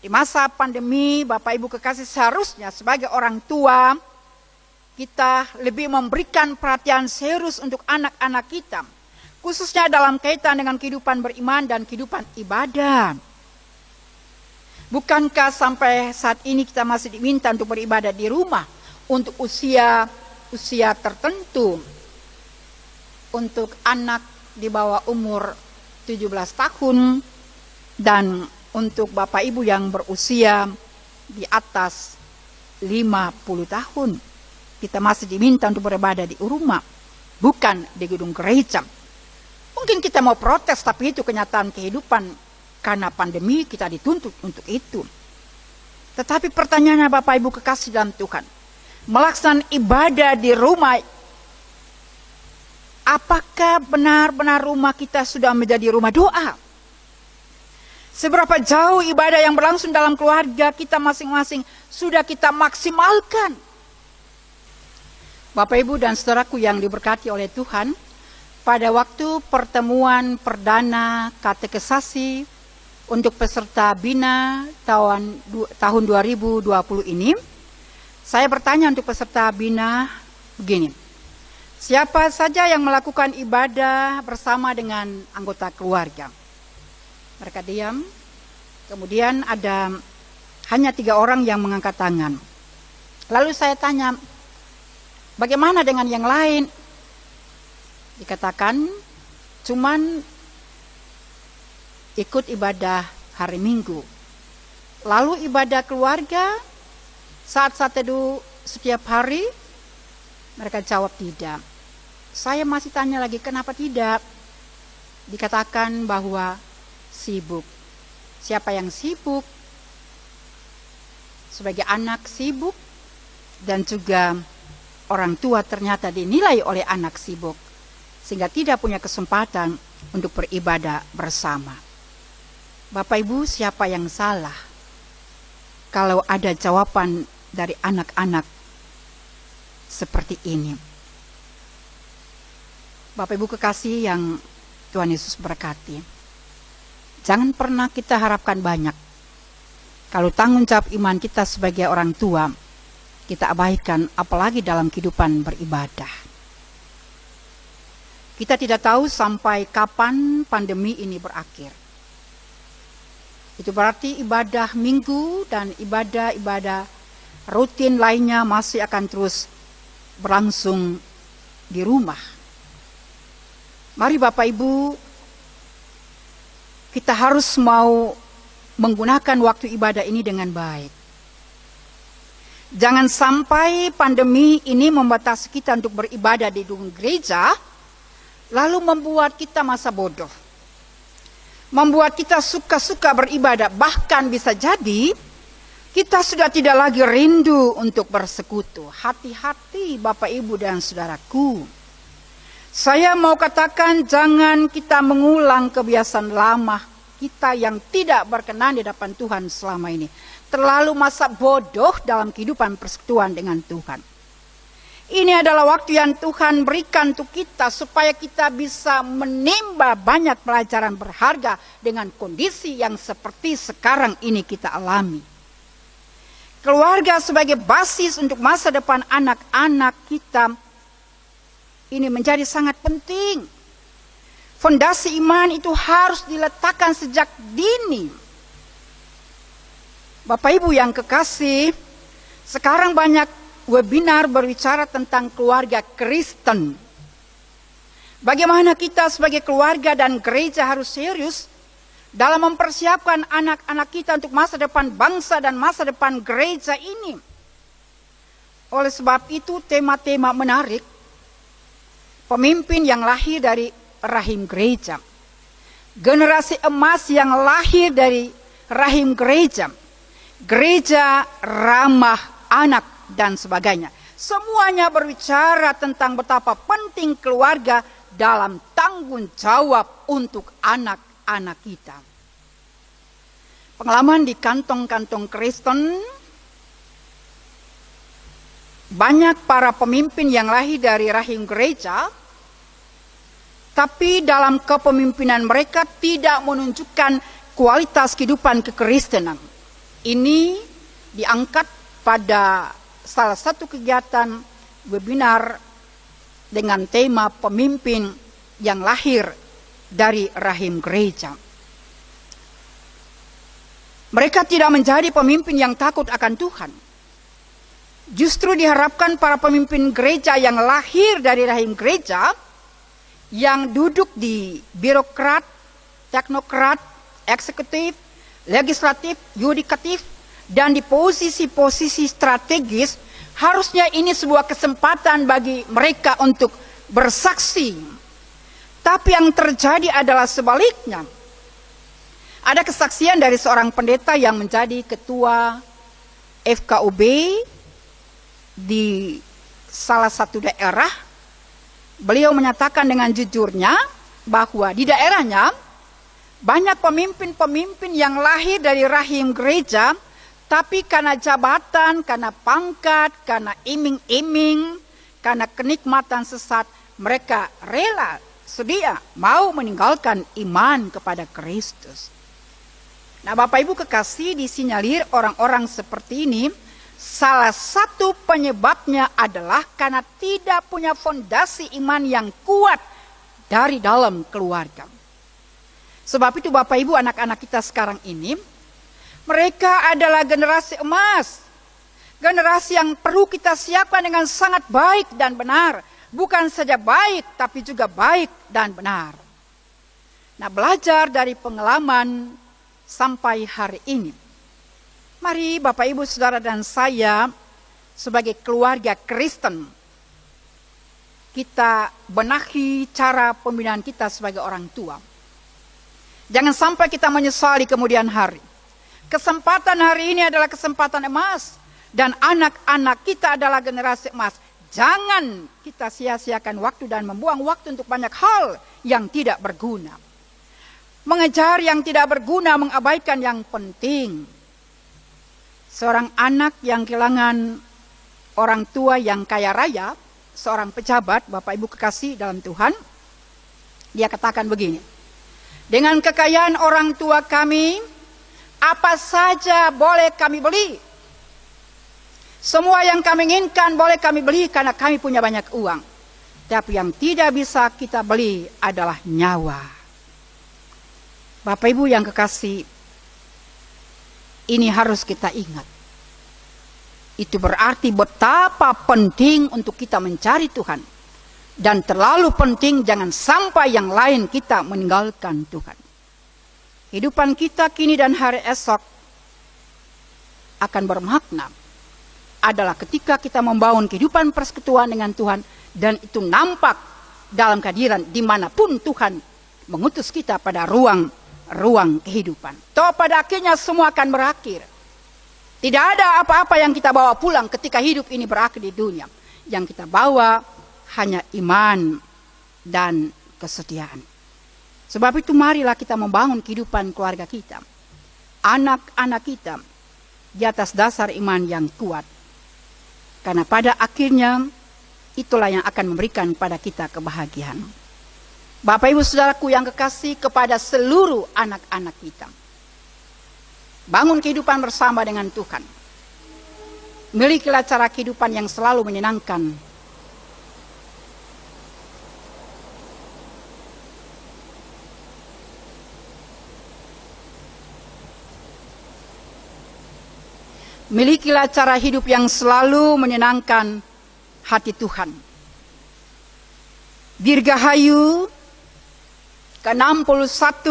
Di masa pandemi, Bapak Ibu kekasih, seharusnya sebagai orang tua kita lebih memberikan perhatian serius untuk anak-anak kita, khususnya dalam kaitan dengan kehidupan beriman dan kehidupan ibadah. Bukankah sampai saat ini kita masih diminta untuk beribadah di rumah untuk usia tertentu, untuk anak di bawah umur 17 tahun dan untuk Bapak Ibu yang berusia di atas 50 tahun. Kita masih diminta untuk beribadah di rumah, bukan di gedung gereja. Mungkin kita mau protes, tapi itu kenyataan kehidupan. Karena pandemi kita dituntut untuk itu. Tetapi pertanyaannya Bapak Ibu kekasih dalam Tuhan, melaksanakan ibadah di rumah, apakah benar-benar rumah kita sudah menjadi rumah doa? Seberapa jauh ibadah yang berlangsung dalam keluarga kita masing-masing sudah kita maksimalkan? Bapak Ibu dan saudaraku yang diberkati oleh Tuhan, pada waktu pertemuan perdana katekisasi untuk peserta Bina tahun 2020 ini, saya bertanya untuk peserta Bina begini, siapa saja yang melakukan ibadah bersama dengan anggota keluarga? Mereka diam, kemudian ada hanya 3 orang yang mengangkat tangan. Lalu saya tanya, bagaimana dengan yang lain? Dikatakan, cuman ikut ibadah hari Minggu. Lalu ibadah keluarga, saat-saat teduh setiap hari, mereka jawab tidak. Saya masih tanya lagi, kenapa tidak? dikatakan bahwa sibuk. Siapa yang sibuk? Sebagai anak sibuk, dan juga orang tua ternyata dinilai oleh anak sibuk, sehingga tidak punya kesempatan untuk beribadah bersama. Bapak Ibu, siapa yang salah kalau ada jawaban dari anak-anak seperti ini? Bapak Ibu kekasih yang Tuhan Yesus berkati, jangan pernah kita harapkan banyak. Kalau tanggung jawab iman kita sebagai orang tua kita abaikan, apalagi dalam kehidupan beribadah. Kita tidak tahu sampai kapan pandemi ini berakhir. Itu berarti ibadah minggu dan ibadah-ibadah rutin lainnya masih akan terus berlangsung di rumah. Mari Bapak Ibu, kita harus mau menggunakan waktu ibadah ini dengan baik. Jangan sampai pandemi ini membatasi kita untuk beribadah di gedung gereja, lalu membuat kita masa bodoh. Membuat kita suka-suka beribadah, bahkan bisa jadi kita sudah tidak lagi rindu untuk bersekutu. Hati-hati Bapak Ibu dan saudaraku. Saya mau katakan, jangan kita mengulang kebiasaan lama kita yang tidak berkenan di hadapan Tuhan selama ini. Terlalu masa bodoh dalam kehidupan persekutuan dengan Tuhan. Ini adalah waktu yang Tuhan berikan untuk kita supaya kita bisa menimba banyak pelajaran berharga dengan kondisi yang seperti sekarang ini kita alami. Keluarga sebagai basis untuk masa depan anak-anak kita ini menjadi sangat penting. Fondasi iman itu harus diletakkan sejak dini. Bapak Ibu yang kekasih, sekarang banyak webinar berbicara tentang keluarga Kristen. Bagaimana kita sebagai keluarga dan gereja harus serius dalam mempersiapkan anak-anak kita untuk masa depan bangsa dan masa depan gereja ini. Oleh sebab itu, tema-tema menarik, pemimpin yang lahir dari rahim gereja, generasi emas yang lahir dari rahim gereja, gereja ramah anak, dan sebagainya. Semuanya berbicara tentang betapa penting keluarga dalam tanggung jawab untuk anak-anak kita. Pengalaman di kantong-kantong Kristen, banyak para pemimpin yang lahir dari rahim gereja, tapi dalam kepemimpinan mereka tidak menunjukkan kualitas kehidupan kekristenan. Ini diangkat pada salah satu kegiatan webinar dengan tema pemimpin yang lahir dari rahim gereja. Mereka tidak menjadi pemimpin yang takut akan Tuhan. Justru diharapkan para pemimpin gereja yang lahir dari rahim gereja, yang duduk di birokrat, teknokrat, eksekutif, legislatif, yudikatif, dan di posisi-posisi strategis, harusnya ini sebuah kesempatan bagi mereka untuk bersaksi. Tapi yang terjadi adalah sebaliknya. Ada kesaksian dari seorang pendeta yang menjadi ketua FKUB di salah satu daerah. Beliau menyatakan dengan jujurnya bahwa di daerahnya banyak pemimpin-pemimpin yang lahir dari rahim gereja, tapi karena jabatan, karena pangkat, karena iming-iming, karena kenikmatan sesat, mereka rela, sedia, mau meninggalkan iman kepada Kristus. Nah, Bapak Ibu kekasih, disinyalir orang-orang seperti ini, salah satu penyebabnya adalah karena tidak punya fondasi iman yang kuat dari dalam keluarga. Sebab itu Bapak Ibu, anak-anak kita sekarang ini, mereka adalah generasi emas. Generasi yang perlu kita siapkan dengan sangat baik dan benar. Bukan saja baik, tapi juga baik dan benar. Nah, belajar dari pengalaman sampai hari ini. Mari Bapak Ibu Saudara dan saya sebagai keluarga Kristen, kita benahi cara pembinaan kita sebagai orang tua. Jangan sampai kita menyesali kemudian hari. Kesempatan hari ini adalah kesempatan emas. Dan anak-anak kita adalah generasi emas. Jangan kita sia-siakan waktu dan membuang waktu untuk banyak hal yang tidak berguna. Mengejar yang tidak berguna, mengabaikan yang penting. Seorang anak yang kehilangan orang tua yang kaya raya, seorang pejabat, Bapak Ibu kekasih dalam Tuhan, dia katakan begini, dengan kekayaan orang tua kami, apa saja boleh kami beli. Semua yang kami inginkan boleh kami beli karena kami punya banyak uang. Tapi yang tidak bisa kita beli adalah nyawa. Bapak Ibu yang kekasih, ini harus kita ingat. Itu berarti betapa penting untuk kita mencari Tuhan. Dan terlalu penting jangan sampai yang lain kita meninggalkan Tuhan. Kehidupan kita kini dan hari esok akan bermakna adalah ketika kita membangun kehidupan persekutuan dengan Tuhan. Dan itu nampak dalam kehadiran dimanapun Tuhan mengutus kita pada ruang kehidupan. Toh pada akhirnya semua akan berakhir. Tidak ada apa-apa yang kita bawa pulang ketika hidup ini berakhir di dunia. Yang kita bawa hanya iman dan kesetiaan. Sebab itu marilah kita membangun kehidupan keluarga kita. Anak-anak kita di atas dasar iman yang kuat. Karena pada akhirnya itulah yang akan memberikan pada kita kebahagiaan. Bapak Ibu Saudaraku yang kekasih, kepada seluruh anak-anak kita, bangun kehidupan bersama dengan Tuhan. Milikilah cara kehidupan yang selalu menyenangkan. Milikilah cara hidup yang selalu menyenangkan hati Tuhan. Dirgahayu ke-61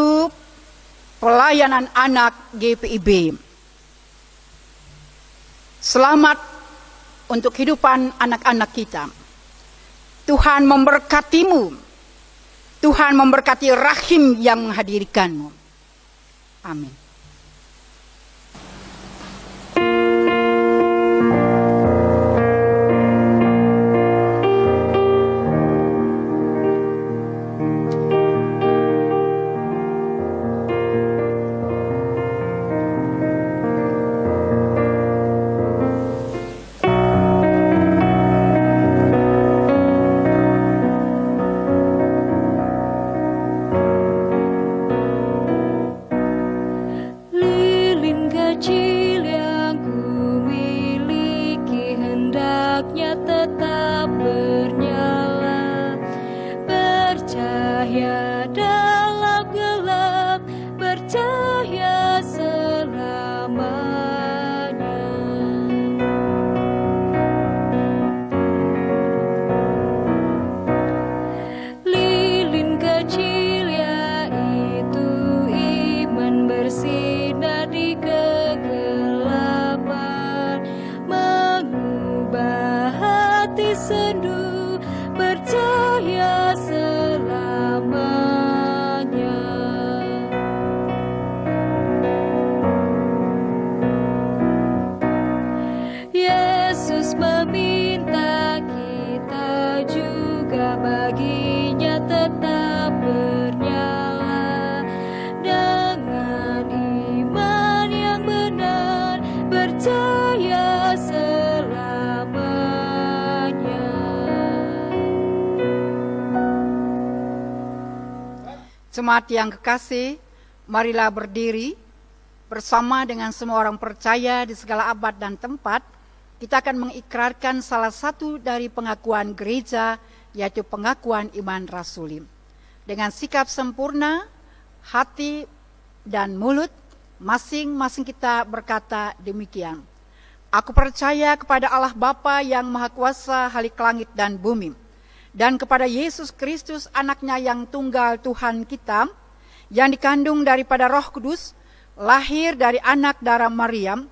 Pelayanan Anak GPIB. Selamat untuk kehidupan anak-anak kita. Tuhan memberkatimu. Tuhan memberkati rahim yang menghadirkanmu. Amin. Jemaat yang kekasih, marilah berdiri bersama dengan semua orang percaya di segala abad dan tempat. Kita akan mengikrarkan salah satu dari pengakuan gereja, yaitu pengakuan iman rasuli. Dengan sikap sempurna, hati dan mulut, masing-masing kita berkata demikian. Aku percaya kepada Allah Bapa yang Maha Kuasa halik langit dan bumi, dan kepada Yesus Kristus anaknya yang tunggal Tuhan kita, yang dikandung daripada Roh Kudus, lahir dari anak darah Maryam,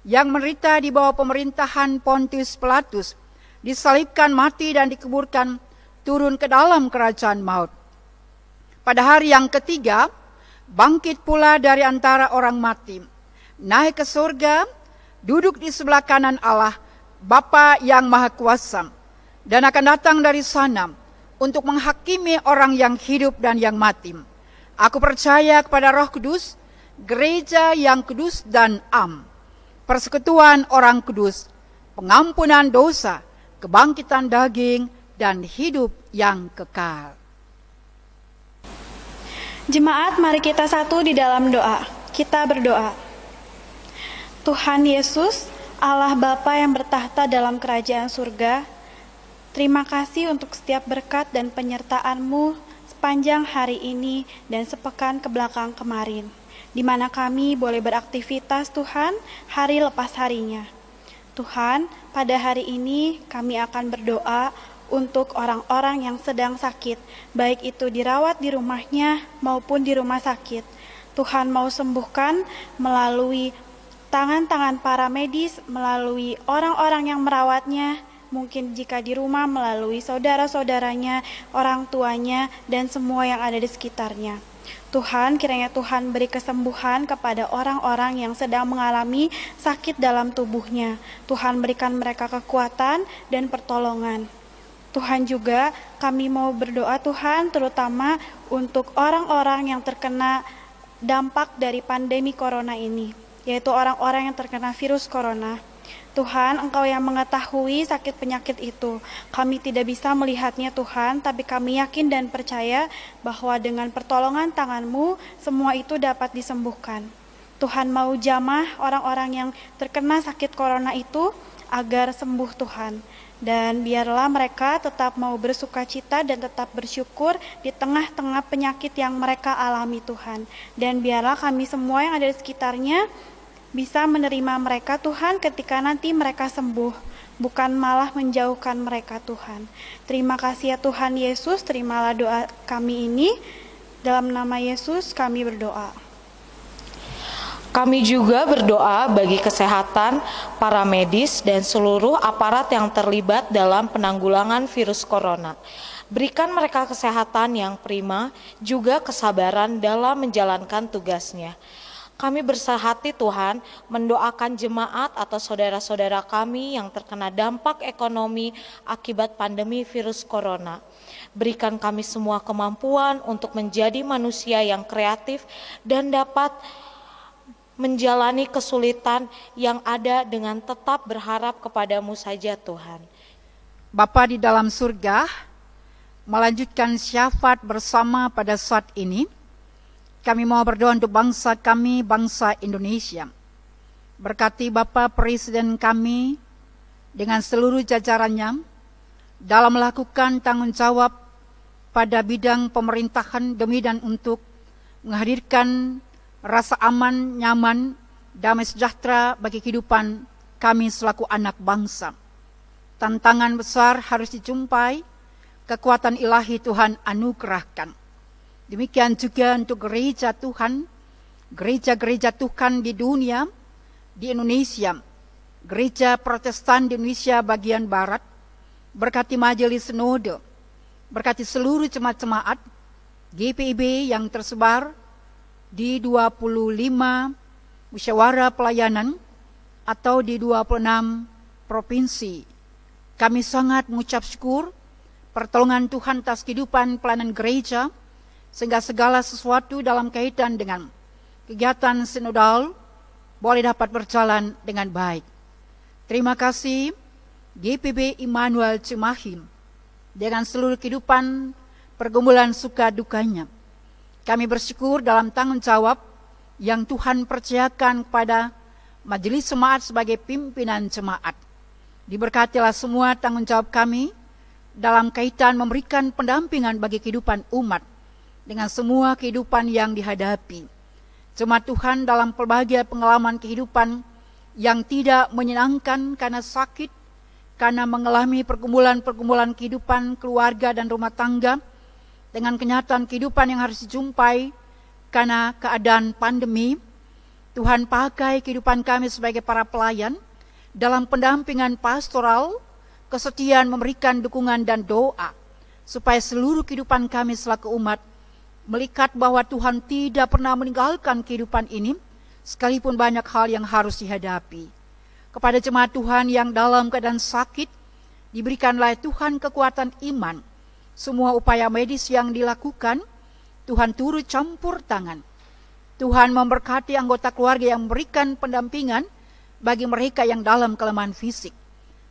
yang menderita di bawah pemerintahan Pontius Pilatus, disalibkan, mati dan dikuburkan, turun ke dalam kerajaan maut. Pada hari yang ketiga, bangkit pula dari antara orang mati, naik ke surga, duduk di sebelah kanan Allah, Bapa yang Maha Kuasa, dan akan datang dari sana untuk menghakimi orang yang hidup dan yang mati. Aku percaya kepada Roh Kudus, gereja yang kudus dan am, persekutuan orang kudus, pengampunan dosa, kebangkitan daging, dan hidup yang kekal. Jemaat, mari kita satu di dalam doa. Kita berdoa. Tuhan Yesus, Allah Bapa yang bertahta dalam kerajaan surga, terima kasih untuk setiap berkat dan penyertaan-Mu sepanjang hari ini dan sepekan kebelakang kemarin, di mana kami boleh beraktivitas Tuhan hari lepas harinya. Tuhan, pada hari ini kami akan berdoa untuk orang-orang yang sedang sakit, baik itu dirawat di rumahnya maupun di rumah sakit. Tuhan mau sembuhkan melalui tangan-tangan para medis, melalui orang-orang yang merawatnya, mungkin jika di rumah melalui saudara-saudaranya, orang tuanya, dan semua yang ada di sekitarnya. Tuhan, kiranya Tuhan beri kesembuhan kepada orang-orang yang sedang mengalami sakit dalam tubuhnya. Tuhan berikan mereka kekuatan dan pertolongan. Tuhan juga kami mau berdoa Tuhan terutama untuk orang-orang yang terkena dampak dari pandemi corona ini, yaitu orang-orang yang terkena virus corona. Tuhan, Engkau yang mengetahui sakit penyakit itu. Kami tidak bisa melihatnya Tuhan, tapi kami yakin dan percaya bahwa dengan pertolongan tangan-Mu, semua itu dapat disembuhkan. Tuhan mau jamah orang-orang yang terkena sakit corona itu agar sembuh Tuhan. Dan biarlah mereka tetap mau bersukacita dan tetap bersyukur di tengah-tengah penyakit yang mereka alami Tuhan. Dan biarlah kami semua yang ada di sekitarnya bisa menerima mereka Tuhan ketika nanti mereka sembuh, bukan malah menjauhkan mereka Tuhan. Terima kasih ya Tuhan Yesus, terimalah doa kami ini. Dalam nama Yesus kami berdoa. Kami juga berdoa bagi kesehatan para medis dan seluruh aparat yang terlibat dalam penanggulangan virus corona. Berikan mereka kesehatan yang prima, juga kesabaran dalam menjalankan tugasnya. Kami bersehati Tuhan mendoakan jemaat atau saudara-saudara kami yang terkena dampak ekonomi akibat pandemi virus corona. Berikan kami semua kemampuan untuk menjadi manusia yang kreatif dan dapat menjalani kesulitan yang ada dengan tetap berharap kepadamu saja Tuhan. Bapa di dalam surga, melanjutkan syafaat bersama pada saat ini, kami mau berdoa untuk bangsa kami, bangsa Indonesia. Berkati Bapa Presiden kami dengan seluruh jajarannya dalam melakukan tanggung jawab pada bidang pemerintahan demi dan untuk menghadirkan rasa aman, nyaman, damai sejahtera bagi kehidupan kami selaku anak bangsa. Tantangan besar harus dijumpai, kekuatan ilahi Tuhan anugerahkan. Demikian juga untuk gereja Tuhan, gereja-gereja Tuhan di dunia, di Indonesia, gereja Protestan di Indonesia bagian Barat, berkati majelis sinode, berkati seluruh jemaat-jemaat, GPIB yang tersebar di 25 musyawarah pelayanan atau di 26 provinsi. Kami sangat mengucap syukur pertolongan Tuhan atas kehidupan pelayanan gereja, sehingga segala sesuatu dalam kaitan dengan kegiatan sinodal boleh dapat berjalan dengan baik. Terima kasih GPB Immanuel Cimahi dengan seluruh kehidupan pergumulan suka dukanya. Kami bersyukur dalam tanggung jawab yang Tuhan percayakan kepada majelis jemaat sebagai pimpinan jemaat. Diberkatilah semua tanggung jawab kami dalam kaitan memberikan pendampingan bagi kehidupan umat dengan semua kehidupan yang dihadapi. Jemaat Tuhan dalam pelbagai pengalaman kehidupan yang tidak menyenangkan karena sakit, karena mengalami pergumulan-pergumulan kehidupan keluarga dan rumah tangga, dengan kenyataan kehidupan yang harus dijumpai karena keadaan pandemi. Tuhan pakai kehidupan kami sebagai para pelayan dalam pendampingan pastoral, kesetiaan memberikan dukungan dan doa, supaya seluruh kehidupan kami selaku umat melihat bahwa Tuhan tidak pernah meninggalkan kehidupan ini, sekalipun banyak hal yang harus dihadapi. Kepada jemaat Tuhan yang dalam keadaan sakit, diberikanlah Tuhan kekuatan iman. Semua upaya medis yang dilakukan, Tuhan turut campur tangan. Tuhan memberkati anggota keluarga yang memberikan pendampingan bagi mereka yang dalam kelemahan fisik,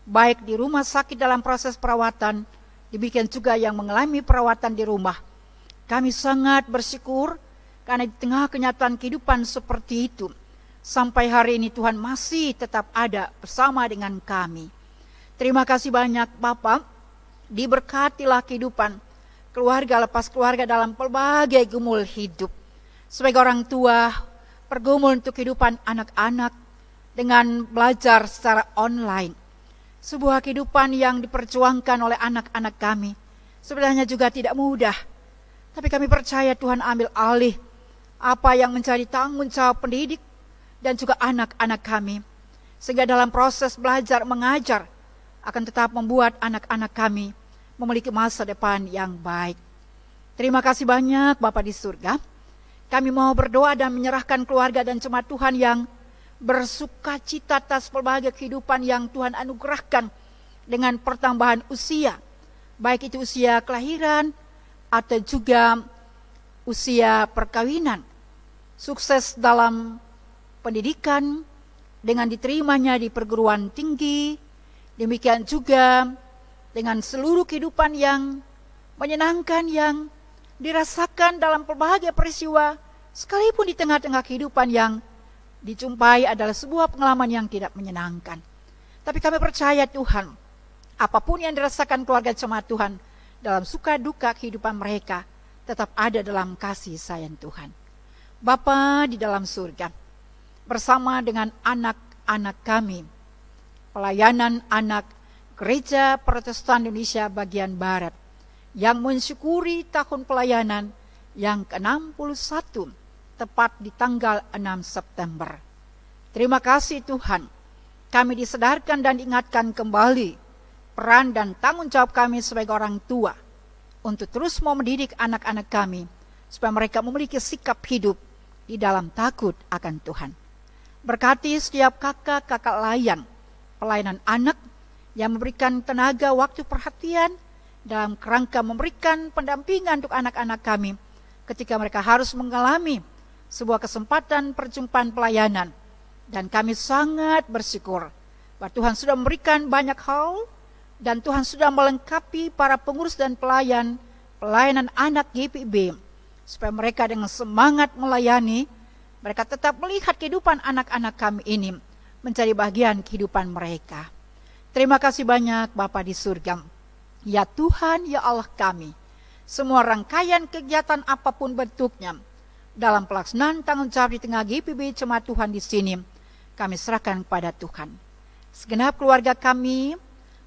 baik di rumah sakit dalam proses perawatan, demikian juga yang mengalami perawatan di rumah. Kami sangat bersyukur karena di tengah kenyataan kehidupan seperti itu, sampai hari ini Tuhan masih tetap ada bersama dengan kami. Terima kasih banyak Bapak, diberkatilah kehidupan keluarga lepas keluarga dalam pelbagai gumul hidup. Sebagai orang tua, bergumul untuk kehidupan anak-anak dengan belajar secara online. Sebuah kehidupan yang diperjuangkan oleh anak-anak kami sebenarnya juga tidak mudah. Tapi kami percaya Tuhan ambil alih apa yang menjadi tanggung jawab pendidik dan juga anak-anak kami. Sehingga dalam proses belajar mengajar akan tetap membuat anak-anak kami memiliki masa depan yang baik. Terima kasih banyak Bapa di surga. Kami mau berdoa dan menyerahkan keluarga dan jemaat Tuhan yang bersuka cita atas pelbagai kehidupan yang Tuhan anugerahkan dengan pertambahan usia, baik itu usia kelahiran atau juga usia perkawinan. Sukses dalam pendidikan dengan diterimanya di perguruan tinggi, demikian juga dengan seluruh kehidupan yang menyenangkan yang dirasakan dalam berbagai peristiwa, sekalipun di tengah-tengah kehidupan yang dijumpai adalah sebuah pengalaman yang tidak menyenangkan. Tapi kami percaya Tuhan, apapun yang dirasakan keluarga jemaat Tuhan dalam suka duka kehidupan mereka, tetap ada dalam kasih sayang Tuhan. Bapa di dalam surga, bersama dengan anak-anak kami, pelayanan anak Gereja Protestan Indonesia bagian Barat, yang mensyukuri tahun pelayanan yang ke-61 tepat di tanggal 6 September. Terima kasih Tuhan, kami disadarkan dan diingatkan kembali peran dan tanggung jawab kami sebagai orang tua untuk terus mau mendidik anak-anak kami supaya mereka memiliki sikap hidup di dalam takut akan Tuhan. Berkati setiap kakak-kakak layan pelayanan anak yang memberikan tenaga, waktu, perhatian dalam kerangka memberikan pendampingan untuk anak-anak kami ketika mereka harus mengalami sebuah kesempatan perjumpaan pelayanan. Dan kami sangat bersyukur bahwa Tuhan sudah memberikan banyak hal dan Tuhan sudah melengkapi para pengurus dan pelayanan anak GPIB supaya mereka dengan semangat melayani, mereka tetap melihat kehidupan anak-anak kami ini menjadi bagian kehidupan mereka. Terima kasih banyak Bapa di surga. Ya Tuhan, ya Allah kami, semua rangkaian kegiatan apapun bentuknya dalam pelaksanaan tanggung jawab di tengah GPIB jemaat Tuhan di sini, kami serahkan kepada Tuhan. Segenap keluarga kami,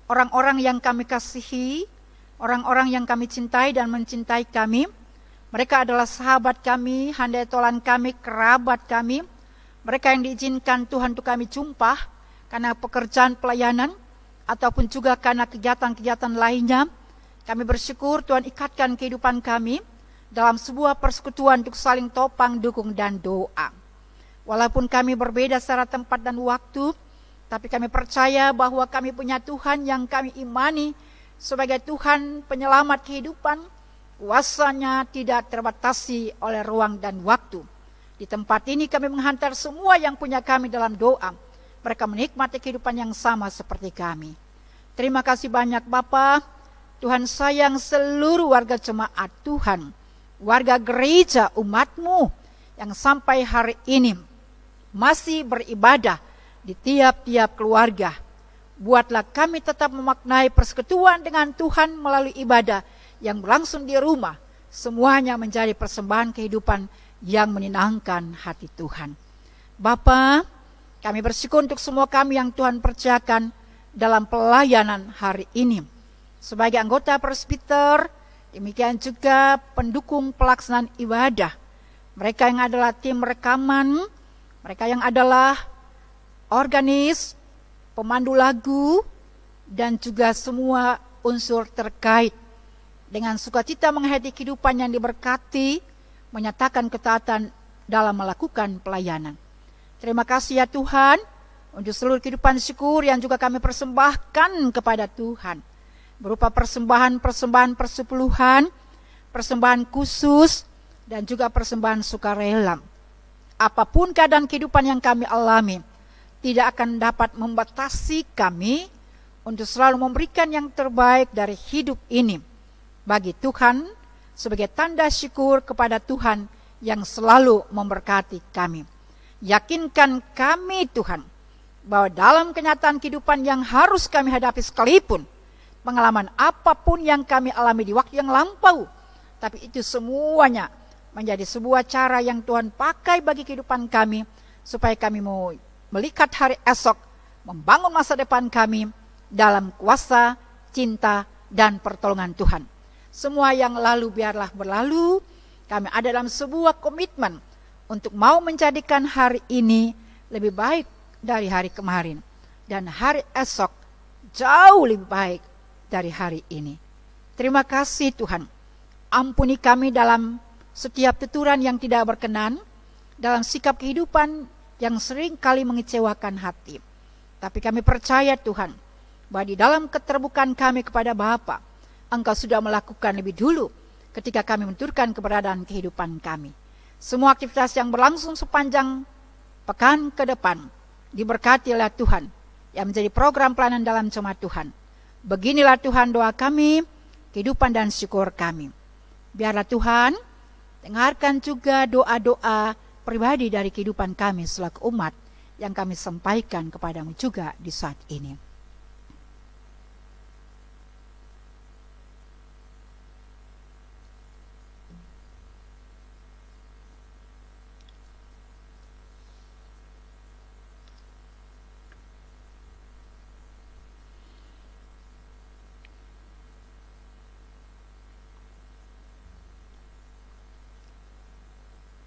orang-orang yang kami kasihi, orang-orang yang kami cintai dan mencintai kami, mereka adalah sahabat kami, handai tolan kami, kerabat kami, mereka yang diizinkan Tuhan untuk kami jumpa karena pekerjaan pelayanan ataupun juga karena kegiatan-kegiatan lainnya. Kami bersyukur Tuhan ikatkan kehidupan kami dalam sebuah persekutuan untuk saling topang, dukung, dan doa. Walaupun kami berbeda secara tempat dan waktu, tapi kami percaya bahwa kami punya Tuhan yang kami imani sebagai Tuhan penyelamat kehidupan. Kuasanya tidak terbatasi oleh ruang dan waktu. Di tempat ini kami menghantar semua yang punya kami dalam doa. Mereka menikmati kehidupan yang sama seperti kami. Terima kasih banyak Bapa. Tuhan sayang seluruh warga jemaat Tuhan, warga gereja umat-Mu yang sampai hari ini masih beribadah di tiap-tiap keluarga. Buatlah kami tetap memaknai persekutuan dengan Tuhan melalui ibadah yang berlangsung di rumah. Semuanya menjadi persembahan kehidupan yang menyenangkan hati Tuhan. Bapa, kami bersyukur untuk semua kami yang Tuhan percayakan dalam pelayanan hari ini. Sebagai anggota presbiter, demikian juga pendukung pelaksanaan ibadah. Mereka yang adalah tim rekaman, mereka yang adalah organis, pemandu lagu, dan juga semua unsur terkait. Dengan sukacita menghayati kehidupan yang diberkati, menyatakan ketaatan dalam melakukan pelayanan. Terima kasih ya Tuhan untuk seluruh kehidupan syukur yang juga kami persembahkan kepada Tuhan, berupa persembahan persepuluhan, persembahan khusus, dan juga persembahan sukarela. Apapun keadaan kehidupan yang kami alami, tidak akan dapat membatasi kami untuk selalu memberikan yang terbaik dari hidup ini bagi Tuhan, sebagai tanda syukur kepada Tuhan yang selalu memberkati kami. Yakinkan kami Tuhan, bahwa dalam kenyataan kehidupan yang harus kami hadapi sekalipun, pengalaman apapun yang kami alami di waktu yang lampau, tapi itu semuanya menjadi sebuah cara yang Tuhan pakai bagi kehidupan kami, supaya kami mau melihat hari esok, membangun masa depan kami dalam kuasa, cinta, dan pertolongan Tuhan. Semua yang lalu biarlah berlalu. Kami ada dalam sebuah komitmen untuk mau menjadikan hari ini lebih baik dari hari kemarin, dan hari esok jauh lebih baik dari hari ini. Terima kasih Tuhan. Ampuni kami dalam setiap tuturan yang tidak berkenan, dalam sikap kehidupan yang sering kali mengecewakan hati. Tapi kami percaya Tuhan, bahwa di dalam keterbukaan kami kepada Bapa, Engkau sudah melakukan lebih dulu ketika kami menentukan keberadaan kehidupan kami. Semua aktivitas yang berlangsung sepanjang pekan ke depan diberkati oleh Tuhan, yang menjadi program pelayanan dalam jemaat Tuhan. Beginilah Tuhan doa kami, kehidupan dan syukur kami. Biarlah Tuhan dengarkan juga doa-doa pribadi dari kehidupan kami selaku umat yang kami sampaikan kepadamu juga di saat ini.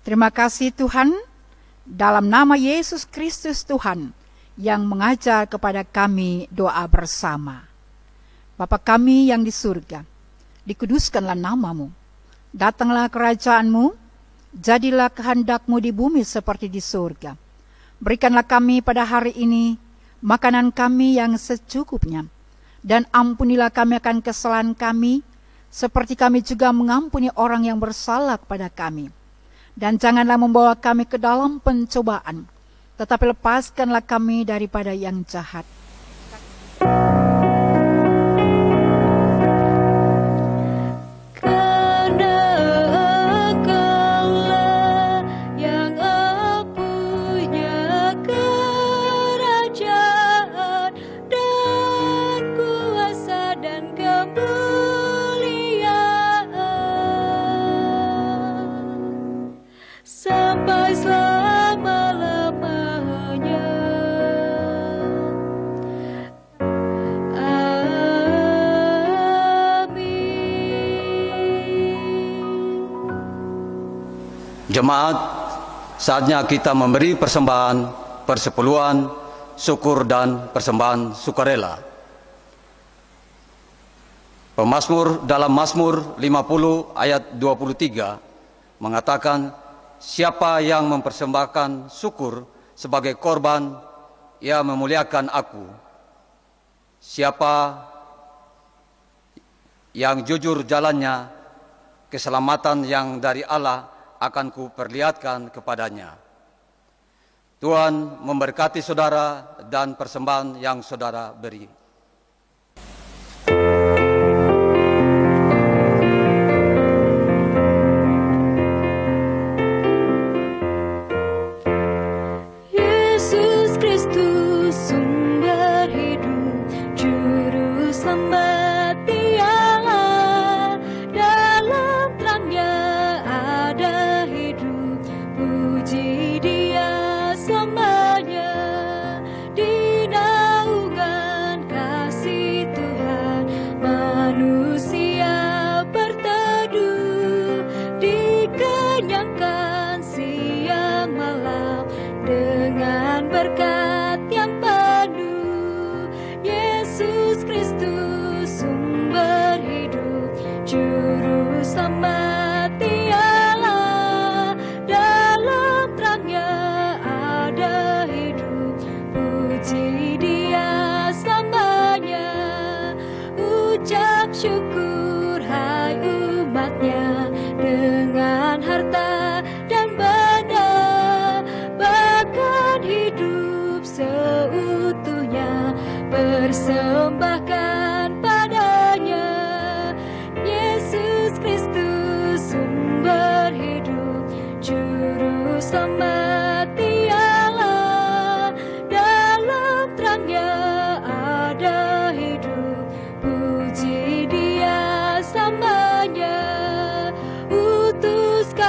Terima kasih Tuhan, dalam nama Yesus Kristus Tuhan yang mengajar kepada kami doa bersama. Bapa kami yang di surga, dikuduskanlah namamu, datanglah kerajaanmu, jadilah kehendakmu di bumi seperti di surga. Berikanlah kami pada hari ini makanan kami yang secukupnya, dan ampunilah kami akan kesalahan kami, seperti kami juga mengampuni orang yang bersalah kepada kami. Dan janganlah membawa kami ke dalam pencobaan, tetapi lepaskanlah kami daripada yang jahat. Jemaat, saatnya kita memberi persembahan, persepuluhan, syukur dan persembahan sukarela. Pemazmur dalam Mazmur 50 ayat 23 mengatakan, siapa yang mempersembahkan syukur sebagai korban, ia memuliakan aku. Siapa yang jujur jalannya, keselamatan yang dari Allah akan kuperlihatkan kepadanya. Tuhan memberkati saudara dan persembahan yang saudara beri. Yesus Kristus sumber hidup, juru selamat dialah, dalam terangnya ada hidup, puji Dia selamanya, di naungan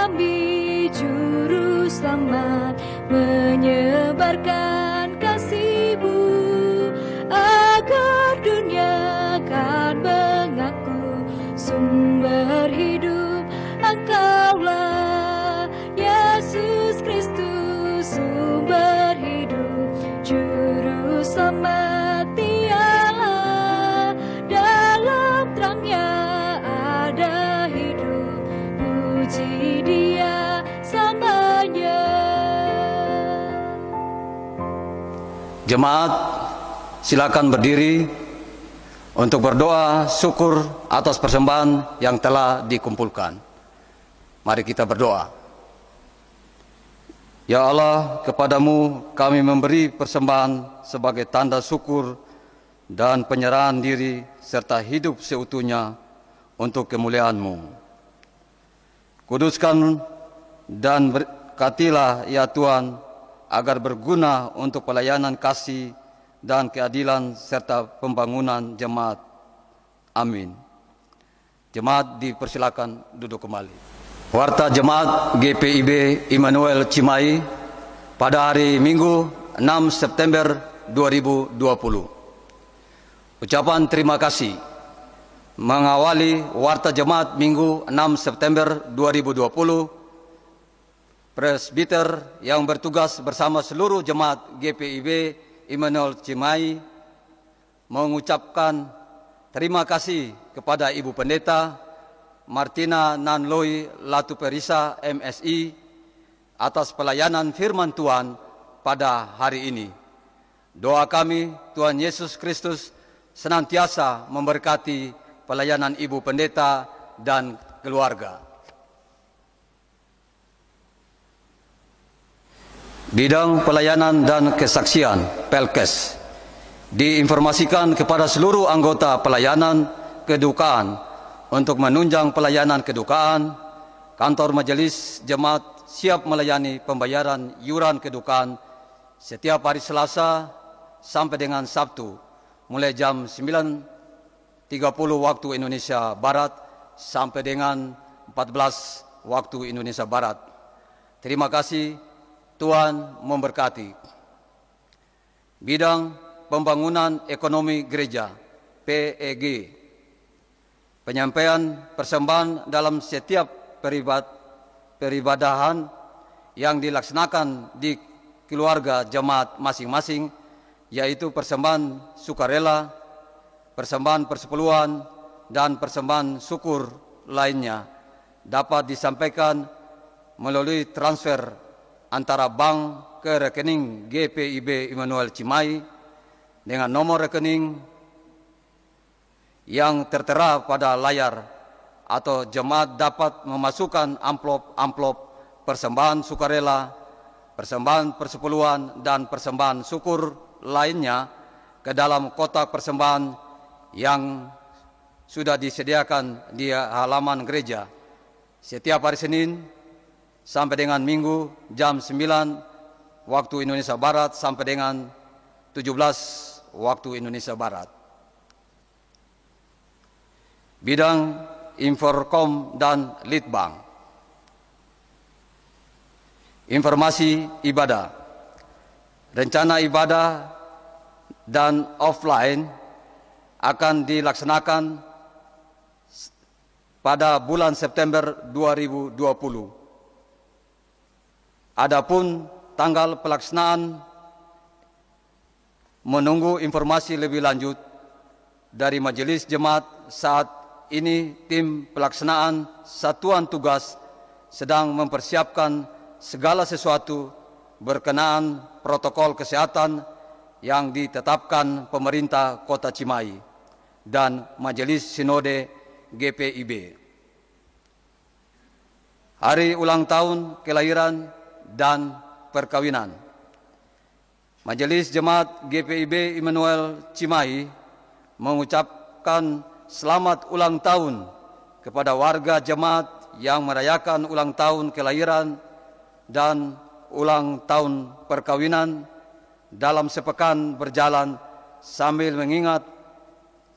kami juru selamat, menyebarkan kasih-Mu agar dunia kan mengaku sumber hidup Engkaulah, Yesus Kristus sumber hidup, juru selamat Dialah, dalam terangnya ada hidup, puji Dia selamanya. Jemaat, silakan berdiri untuk berdoa syukur atas persembahan yang telah dikumpulkan. Mari kita berdoa. Ya Allah, kepadamu kami memberi persembahan sebagai tanda syukur dan penyerahan diri serta hidup seutuhnya untuk kemuliaan-Mu. Kuduskan dan berkatilah ya Tuhan, agar berguna untuk pelayanan kasih dan keadilan serta pembangunan jemaat. Amin. Jemaat dipersilakan duduk kembali. Warta Jemaat GPIB Immanuel Cimahi pada hari Minggu 6 September 2020. Ucapan terima kasih mengawali Warta Jemaat Minggu 6 September 2020. Presbiter yang bertugas bersama seluruh jemaat GPIB Immanuel Cimahi mengucapkan terima kasih kepada Ibu Pendeta Martina Nanloi Latuperisa MSI atas pelayanan firman Tuhan pada hari ini. Doa kami Tuhan Yesus Kristus senantiasa memberkati pelayanan Ibu Pendeta dan keluarga. Bidang pelayanan dan kesaksian Pelkes diinformasikan kepada seluruh anggota pelayanan kedukaan untuk menunjang pelayanan kedukaan. Kantor Majelis Jemaat siap melayani pembayaran iuran kedukaan setiap hari Selasa sampai dengan Sabtu mulai jam 9.30 waktu Indonesia Barat sampai dengan 14 waktu Indonesia Barat. Terima kasih, Tuhan memberkati. Bidang pembangunan ekonomi gereja PEG, penyampaian persembahan dalam setiap peribadahan yang dilaksanakan di keluarga jemaat masing-masing, yaitu persembahan sukarela, persembahan persepuluhan, dan persembahan syukur lainnya, dapat disampaikan melalui transfer antara bank ke rekening GPIB Immanuel Cimahi dengan nomor rekening yang tertera pada layar, atau jemaat dapat memasukkan amplop persembahan sukarela, persembahan persepuluhan, dan persembahan syukur lainnya ke dalam kotak persembahan yang sudah disediakan di halaman gereja setiap hari Senin sampai dengan Minggu jam 9 waktu Indonesia Barat sampai dengan 17 waktu Indonesia Barat. Bidang Inforkom dan Litbang. Informasi ibadah. Rencana ibadah dan offline akan dilaksanakan pada bulan September 2020. Adapun tanggal pelaksanaan menunggu informasi lebih lanjut dari Majelis Jemaat. Saat ini tim pelaksanaan satuan tugas sedang mempersiapkan segala sesuatu berkenaan protokol kesehatan yang ditetapkan pemerintah Kota Cimahi dan Majelis Sinode GPIB. Hari ulang tahun kelahiran dan perkawinan. Majelis Jemaat GPIB Immanuel Cimahi mengucapkan selamat ulang tahun kepada warga jemaat yang merayakan ulang tahun kelahiran dan ulang tahun perkawinan dalam sepekan berjalan sambil mengingat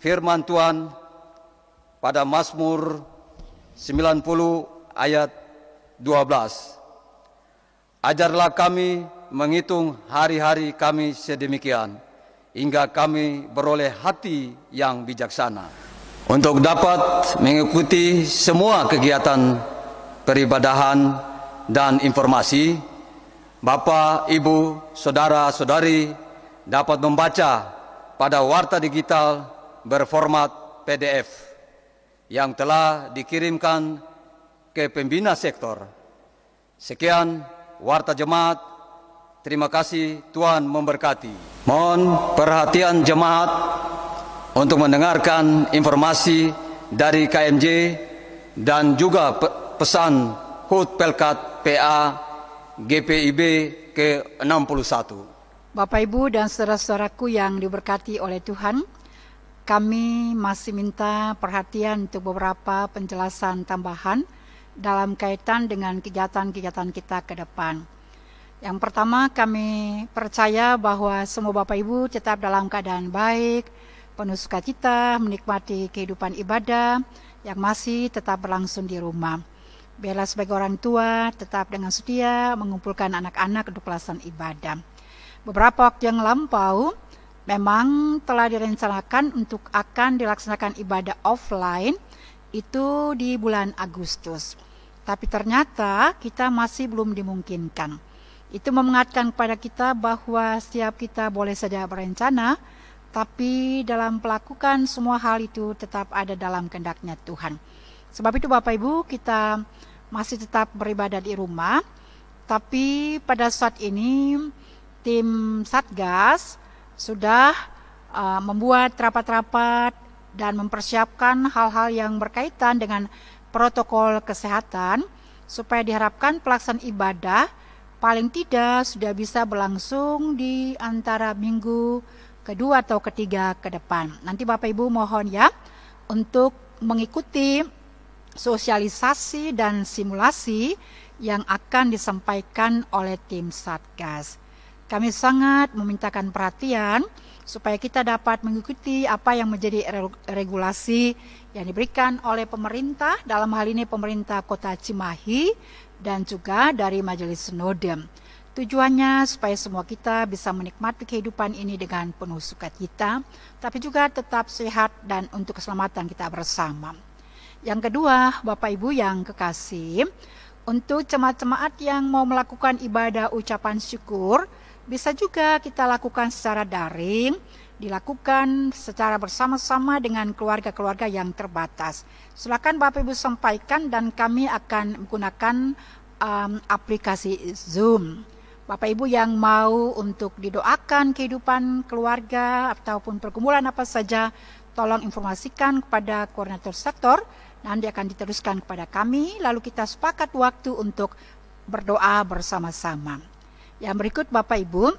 firman Tuhan pada Mazmur 90 ayat Ajarlah kami menghitung hari-hari kami sedemikian, hingga kami beroleh hati yang bijaksana, untuk dapat mengikuti semua kegiatan peribadahan dan informasi. Bapak, Ibu, Saudara-saudari dapat membaca pada warta digital berformat PDF yang telah dikirimkan ke pembina sektor. Sekian warta jemaat. Terima kasih, Tuhan memberkati. Mohon perhatian jemaat untuk mendengarkan informasi dari KMJ dan juga pesan HUT Pelkat PA GPIB ke-61. Bapak, Ibu, dan saudara-saudaraku yang diberkati oleh Tuhan, kami masih minta perhatian untuk beberapa penjelasan tambahan dalam kaitan dengan kegiatan-kegiatan kita ke depan. Yang pertama, kami percaya bahwa semua Bapak Ibu tetap dalam keadaan baik, penuh sukacita, menikmati kehidupan ibadah yang masih tetap berlangsung di rumah. Biarlah sebagai orang tua tetap dengan setia mengumpulkan anak-anak untuk pelaksanaan ibadah. Beberapa waktu yang lampau memang telah direncanakan untuk akan dilaksanakan ibadah offline itu di bulan Agustus. Tapi ternyata kita masih belum dimungkinkan. Itu mengingatkan kepada kita bahwa setiap kita boleh saja berencana, tapi dalam melakukan semua hal itu tetap ada dalam kehendaknya Tuhan. Sebab itu Bapak Ibu, kita masih tetap beribadah di rumah, tapi pada saat ini tim Satgas sudah membuat rapat-rapat dan mempersiapkan hal-hal yang berkaitan dengan protokol kesehatan supaya diharapkan pelaksanaan ibadah paling tidak sudah bisa berlangsung di antara minggu kedua atau ketiga ke depan. Nanti Bapak Ibu mohon ya untuk mengikuti sosialisasi dan simulasi yang akan disampaikan oleh tim Satgas. Kami sangat memintakan perhatian supaya kita dapat mengikuti apa yang menjadi regulasi yang diberikan oleh pemerintah, dalam hal ini pemerintah Kota Cimahi dan juga dari Majelis Sinode. Tujuannya supaya semua kita bisa menikmati kehidupan ini dengan penuh sukacita, tapi juga tetap sehat dan untuk keselamatan kita bersama. Yang kedua, Bapak Ibu yang kekasih, untuk jemaat-jemaat yang mau melakukan ibadah ucapan syukur, bisa juga kita lakukan secara daring, dilakukan secara bersama-sama dengan keluarga-keluarga yang terbatas. Silakan Bapak Ibu sampaikan dan kami akan menggunakan aplikasi Zoom. Bapak Ibu yang mau untuk didoakan kehidupan keluarga ataupun pergumulan apa saja, tolong informasikan kepada koordinator sektor, nanti akan diteruskan kepada kami, lalu kita sepakat waktu untuk berdoa bersama-sama. Yang berikut Bapak Ibu,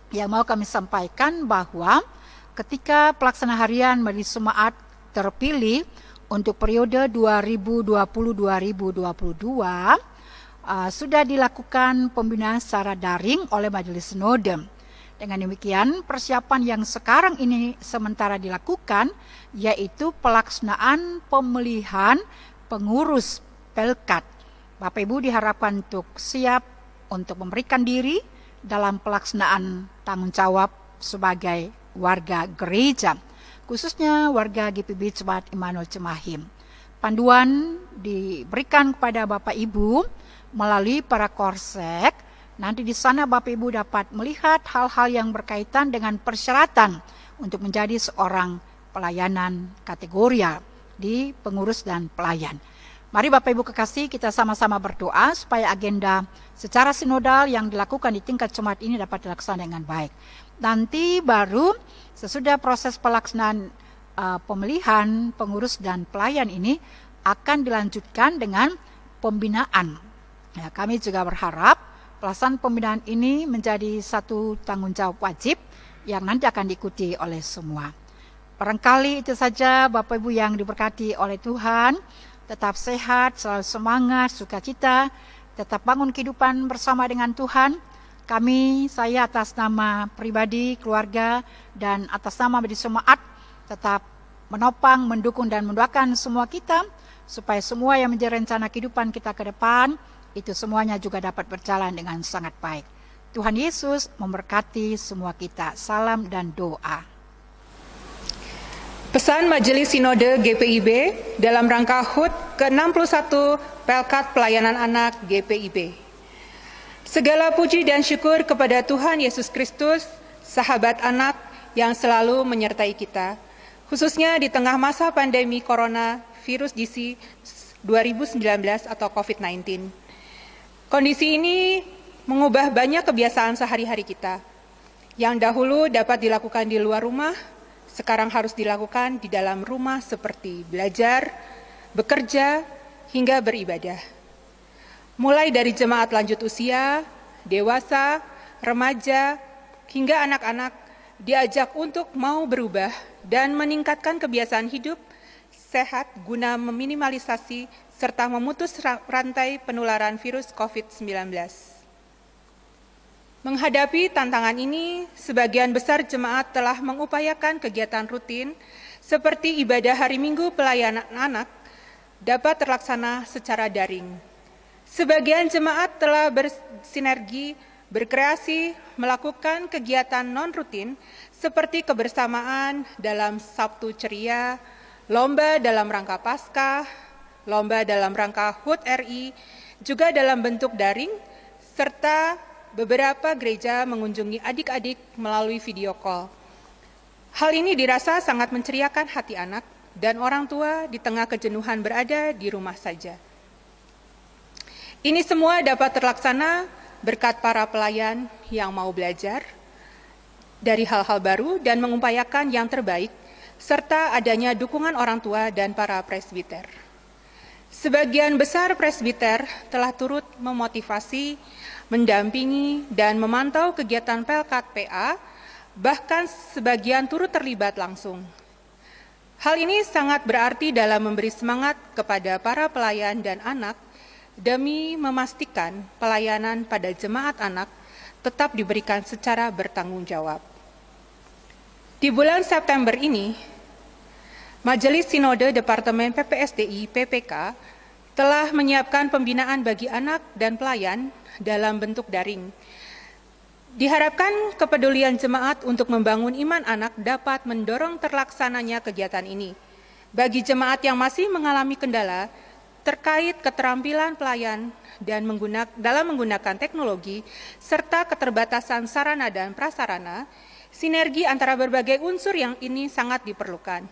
yang mau kami sampaikan bahwa ketika pelaksana harian Majelis Jemaat terpilih untuk periode 2020-2022, sudah dilakukan pembinaan secara daring oleh Majelis Sinode. Dengan demikian, persiapan yang sekarang ini sementara dilakukan, yaitu pelaksanaan pemilihan pengurus Pelkat. Bapak Ibu diharapkan untuk siap untuk memberikan diri dalam pelaksanaan tanggung jawab sebagai warga gereja, khususnya warga GPIB Jemaat Immanuel Cimahi. Panduan diberikan kepada Bapak Ibu melalui para korsek. Nanti di sana Bapak Ibu dapat melihat hal-hal yang berkaitan dengan persyaratan untuk menjadi seorang pelayanan kategorial di pengurus dan pelayan. Mari Bapak Ibu kekasih, kita sama-sama berdoa supaya agenda secara sinodal yang dilakukan di tingkat jemaat ini dapat dilaksanakan dengan baik. Nanti baru sesudah proses pelaksanaan pemilihan pengurus dan pelayan ini akan dilanjutkan dengan pembinaan. Ya, kami juga berharap pelaksanaan pembinaan ini menjadi satu tanggung jawab wajib yang nanti akan diikuti oleh semua. Barangkali itu saja Bapak Ibu yang diberkati oleh Tuhan. Tetap sehat, selalu semangat, sukacita, tetap bangun kehidupan bersama dengan Tuhan. Saya atas nama pribadi, keluarga, dan atas nama Majelis Jemaat tetap menopang, mendukung, dan mendoakan semua kita supaya semua yang menjadi rencana kehidupan kita ke depan itu semuanya juga dapat berjalan dengan sangat baik. Tuhan Yesus memberkati semua kita. Salam dan doa. Pesan Majelis Sinode GPIB dalam rangka HUT ke-61 Pelkat Pelayanan Anak GPIB. Segala puji dan syukur kepada Tuhan Yesus Kristus, sahabat anak yang selalu menyertai kita, khususnya di tengah masa pandemi Corona virus DC 2019 atau COVID-19. Kondisi ini mengubah banyak kebiasaan sehari-hari kita. Yang dahulu dapat dilakukan di luar rumah, sekarang harus dilakukan di dalam rumah seperti belajar, bekerja, hingga beribadah. Mulai dari jemaat lanjut usia, dewasa, remaja, hingga anak-anak diajak untuk mau berubah dan meningkatkan kebiasaan hidup sehat guna meminimalisasi serta memutus rantai penularan virus COVID-19. Menghadapi tantangan ini, sebagian besar jemaat telah mengupayakan kegiatan rutin seperti ibadah hari Minggu pelayanan anak dapat terlaksana secara daring. Sebagian jemaat telah bersinergi, berkreasi, melakukan kegiatan non-rutin seperti kebersamaan dalam Sabtu Ceria, lomba dalam rangka Paskah, lomba dalam rangka HUT RI, juga dalam bentuk daring, serta beberapa gereja mengunjungi adik-adik melalui video call. Hal ini dirasa sangat menceriakan hati anak dan orang tua di tengah kejenuhan berada di rumah saja. Ini semua dapat terlaksana berkat para pelayan yang mau belajar dari hal-hal baru dan mengupayakan yang terbaik, serta adanya dukungan orang tua dan para presbiter. Sebagian besar presbiter telah turut memotivasi, mendampingi, dan memantau kegiatan Pelkat PA, bahkan sebagian turut terlibat langsung. Hal ini sangat berarti dalam memberi semangat kepada para pelayan dan anak demi memastikan pelayanan pada jemaat anak tetap diberikan secara bertanggung jawab. Di bulan September ini, Majelis Sinode Departemen PPSDI PPK telah menyiapkan pembinaan bagi anak dan pelayan dalam bentuk daring. Diharapkan kepedulian jemaat untuk membangun iman anak dapat mendorong terlaksananya kegiatan ini. Bagi jemaat yang masih mengalami kendala terkait keterampilan pelayan dan dalam menggunakan teknologi, serta keterbatasan sarana dan prasarana, sinergi antara berbagai unsur yang ini sangat diperlukan.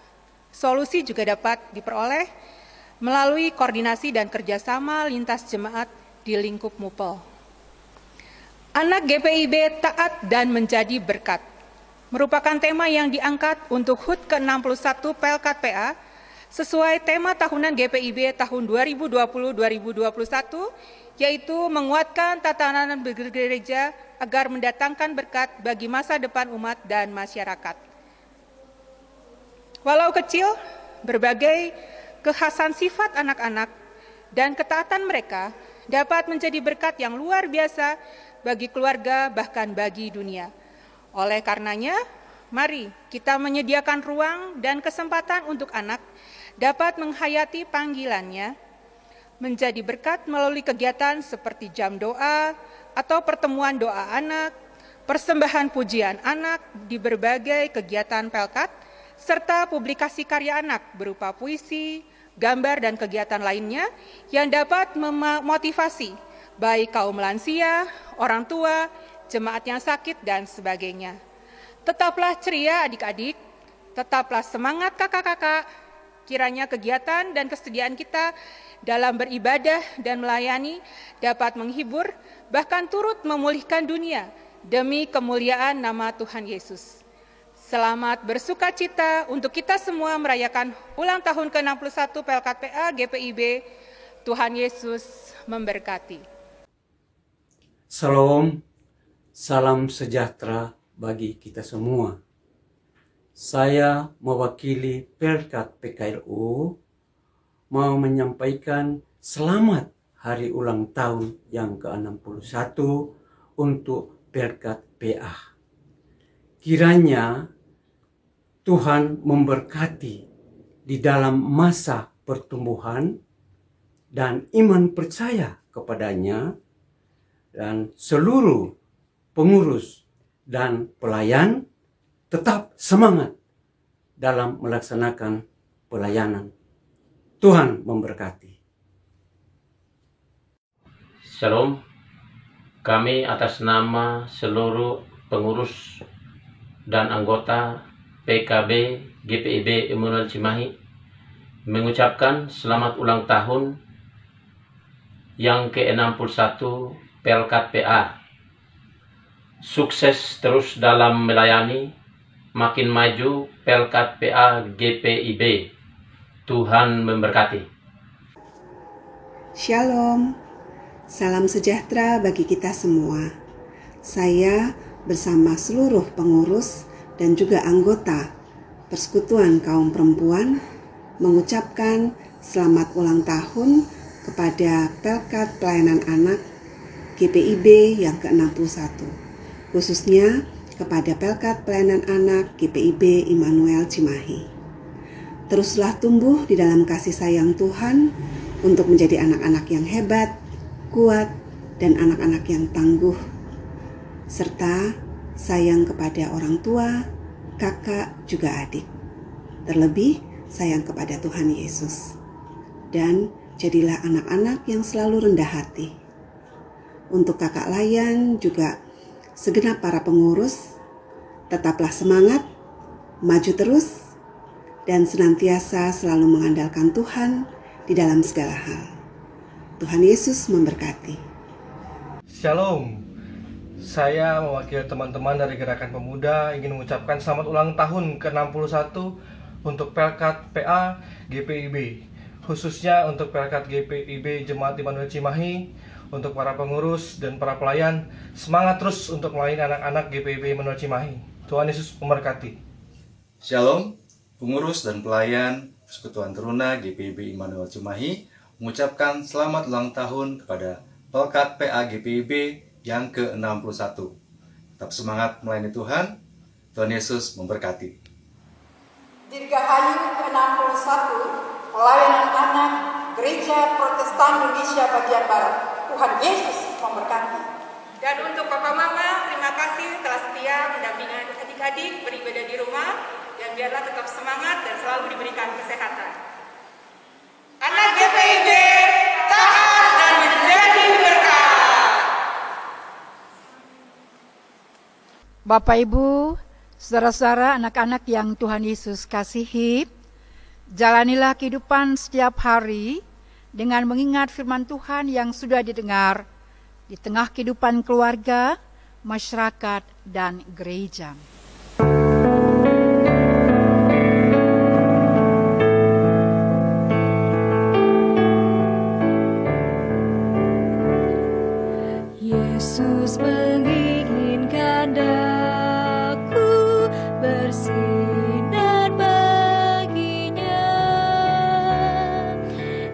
Solusi juga dapat diperoleh melalui koordinasi dan kerjasama lintas jemaat di lingkup MUPEL. Anak GPIB taat dan menjadi berkat merupakan tema yang diangkat untuk HUT ke-61 Pelkat PA sesuai tema tahunan GPIB tahun 2020-2021, yaitu menguatkan tatanan bergereja agar mendatangkan berkat bagi masa depan umat dan masyarakat. Walau kecil, berbagai kekhasan sifat anak-anak dan ketaatan mereka dapat menjadi berkat yang luar biasa bagi keluarga, bahkan bagi dunia. Oleh karenanya, mari kita menyediakan ruang dan kesempatan untuk anak dapat menghayati panggilannya, menjadi berkat melalui kegiatan seperti jam doa atau pertemuan doa anak, persembahan pujian anak di berbagai kegiatan Pelkat, serta publikasi karya anak berupa puisi, gambar, dan kegiatan lainnya yang dapat memotivasi baik kaum lansia, orang tua, jemaat yang sakit, dan sebagainya. Tetaplah ceria adik-adik, tetaplah semangat kakak-kakak, kiranya kegiatan dan kesediaan kita dalam beribadah dan melayani dapat menghibur, bahkan turut memulihkan dunia demi kemuliaan nama Tuhan Yesus. Selamat bersuka cita untuk kita semua merayakan ulang tahun ke-61 Pelkat PA GPIB. Tuhan Yesus memberkati. Salam, salam sejahtera bagi kita semua. Saya mewakili Pelkat PKLU mau menyampaikan selamat hari ulang tahun yang ke-61 untuk Pelkat PA. Kiranya Tuhan memberkati di dalam masa pertumbuhan dan iman percaya kepadanya, dan seluruh pengurus dan pelayan tetap semangat dalam melaksanakan pelayanan. Tuhan memberkati. Shalom, kami atas nama seluruh pengurus dan anggota PKB GPIB Immanuel Cimahi mengucapkan selamat ulang tahun yang ke-61 Pelkat PA. Sukses terus dalam melayani, makin maju Pelkat PA GPIB. Tuhan memberkati. Shalom, salam sejahtera bagi kita semua. Saya bersama seluruh pengurus dan juga anggota Persekutuan Kaum Perempuan mengucapkan selamat ulang tahun kepada Pelkat Pelayanan Anak GPIB yang ke-61, khususnya kepada Pelkat Pelayanan Anak GPIB Immanuel Cimahi. Teruslah tumbuh di dalam kasih sayang Tuhan untuk menjadi anak-anak yang hebat, kuat, dan anak-anak yang tangguh, serta sayang kepada orang tua, kakak, juga adik. Terlebih sayang kepada Tuhan Yesus. Dan jadilah anak-anak yang selalu rendah hati. Untuk kakak layan juga segenap para pengurus, tetaplah semangat, maju terus, dan senantiasa selalu mengandalkan Tuhan di dalam segala hal. Tuhan Yesus memberkati. Shalom. Saya mewakili teman-teman dari Gerakan Pemuda ingin mengucapkan selamat ulang tahun ke-61 untuk Pelkat PA GPIB, khususnya untuk Pelkat GPIB Jemaat Immanuel Cimahi. Untuk para pengurus dan para pelayan, semangat terus untuk melayani anak-anak GPIB Immanuel Cimahi. Tuhan Yesus memberkati. Shalom, pengurus dan pelayan Persekutuan Teruna GPIB Immanuel Cimahi mengucapkan selamat ulang tahun kepada Pelkat PA GPIB yang ke-61. Tetap semangat melayani Tuhan. Tuhan Yesus memberkati. Dirgahayu ke-61 Pelayanan Anak Gereja Protestan Indonesia Bagian Barat. Tuhan Yesus memberkati. Dan untuk Papa Mama, terima kasih telah setia mendampingi adik-adik beribadah di rumah, dan biarlah tetap semangat dan selalu diberikan kesehatan. Anak GPIB taat dan menjadi berkat. Bapak Ibu, saudara-saudara, anak-anak yang Tuhan Yesus kasihi, jalanilah kehidupan setiap hari dengan mengingat firman Tuhan yang sudah didengar di tengah kehidupan keluarga, masyarakat, dan gereja. Yesus menginginkan daku bersinar baginya,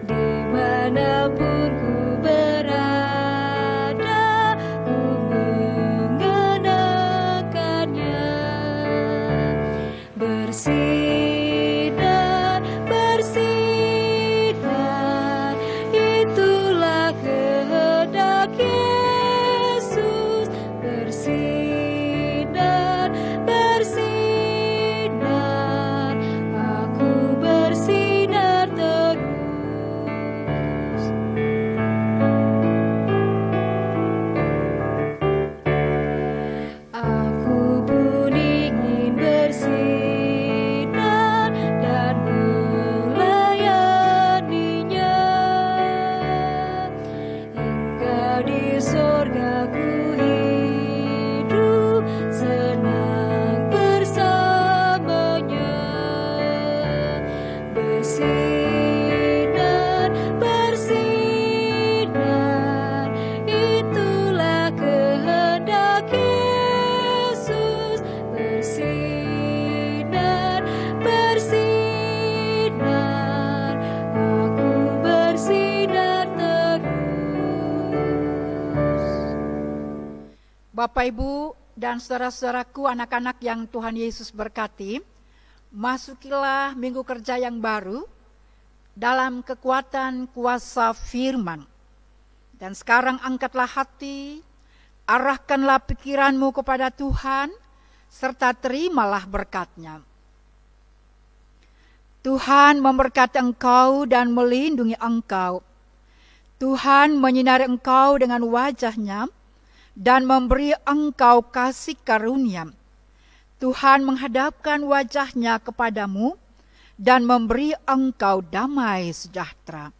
dimanapun ku berada, ku mengenakannya. Bersinar, bersinar, itulah kehendak Yesus. Bersinar, bersinar, aku bersinar terus. Aku pun ingin bersinar dan melayaninya, hingga di sorga ku hidup senang bersamanya. Bersinar, bersinar, itulah kehendak Yesus. Bersinar, bersinar, aku bersinar terus. Bapak, Ibu, dan saudara-saudaraku, anak-anak yang Tuhan Yesus berkati, masukilah minggu kerja yang baru dalam kekuatan kuasa firman. Dan sekarang angkatlah hati, arahkanlah pikiranmu kepada Tuhan, serta terimalah berkat-Nya. Tuhan memberkati engkau dan melindungi engkau. Tuhan menyinari engkau dengan wajah-Nya dan memberi engkau kasih karunia. Tuhan menghadapkan wajah-Nya kepadamu dan memberi engkau damai sejahtera.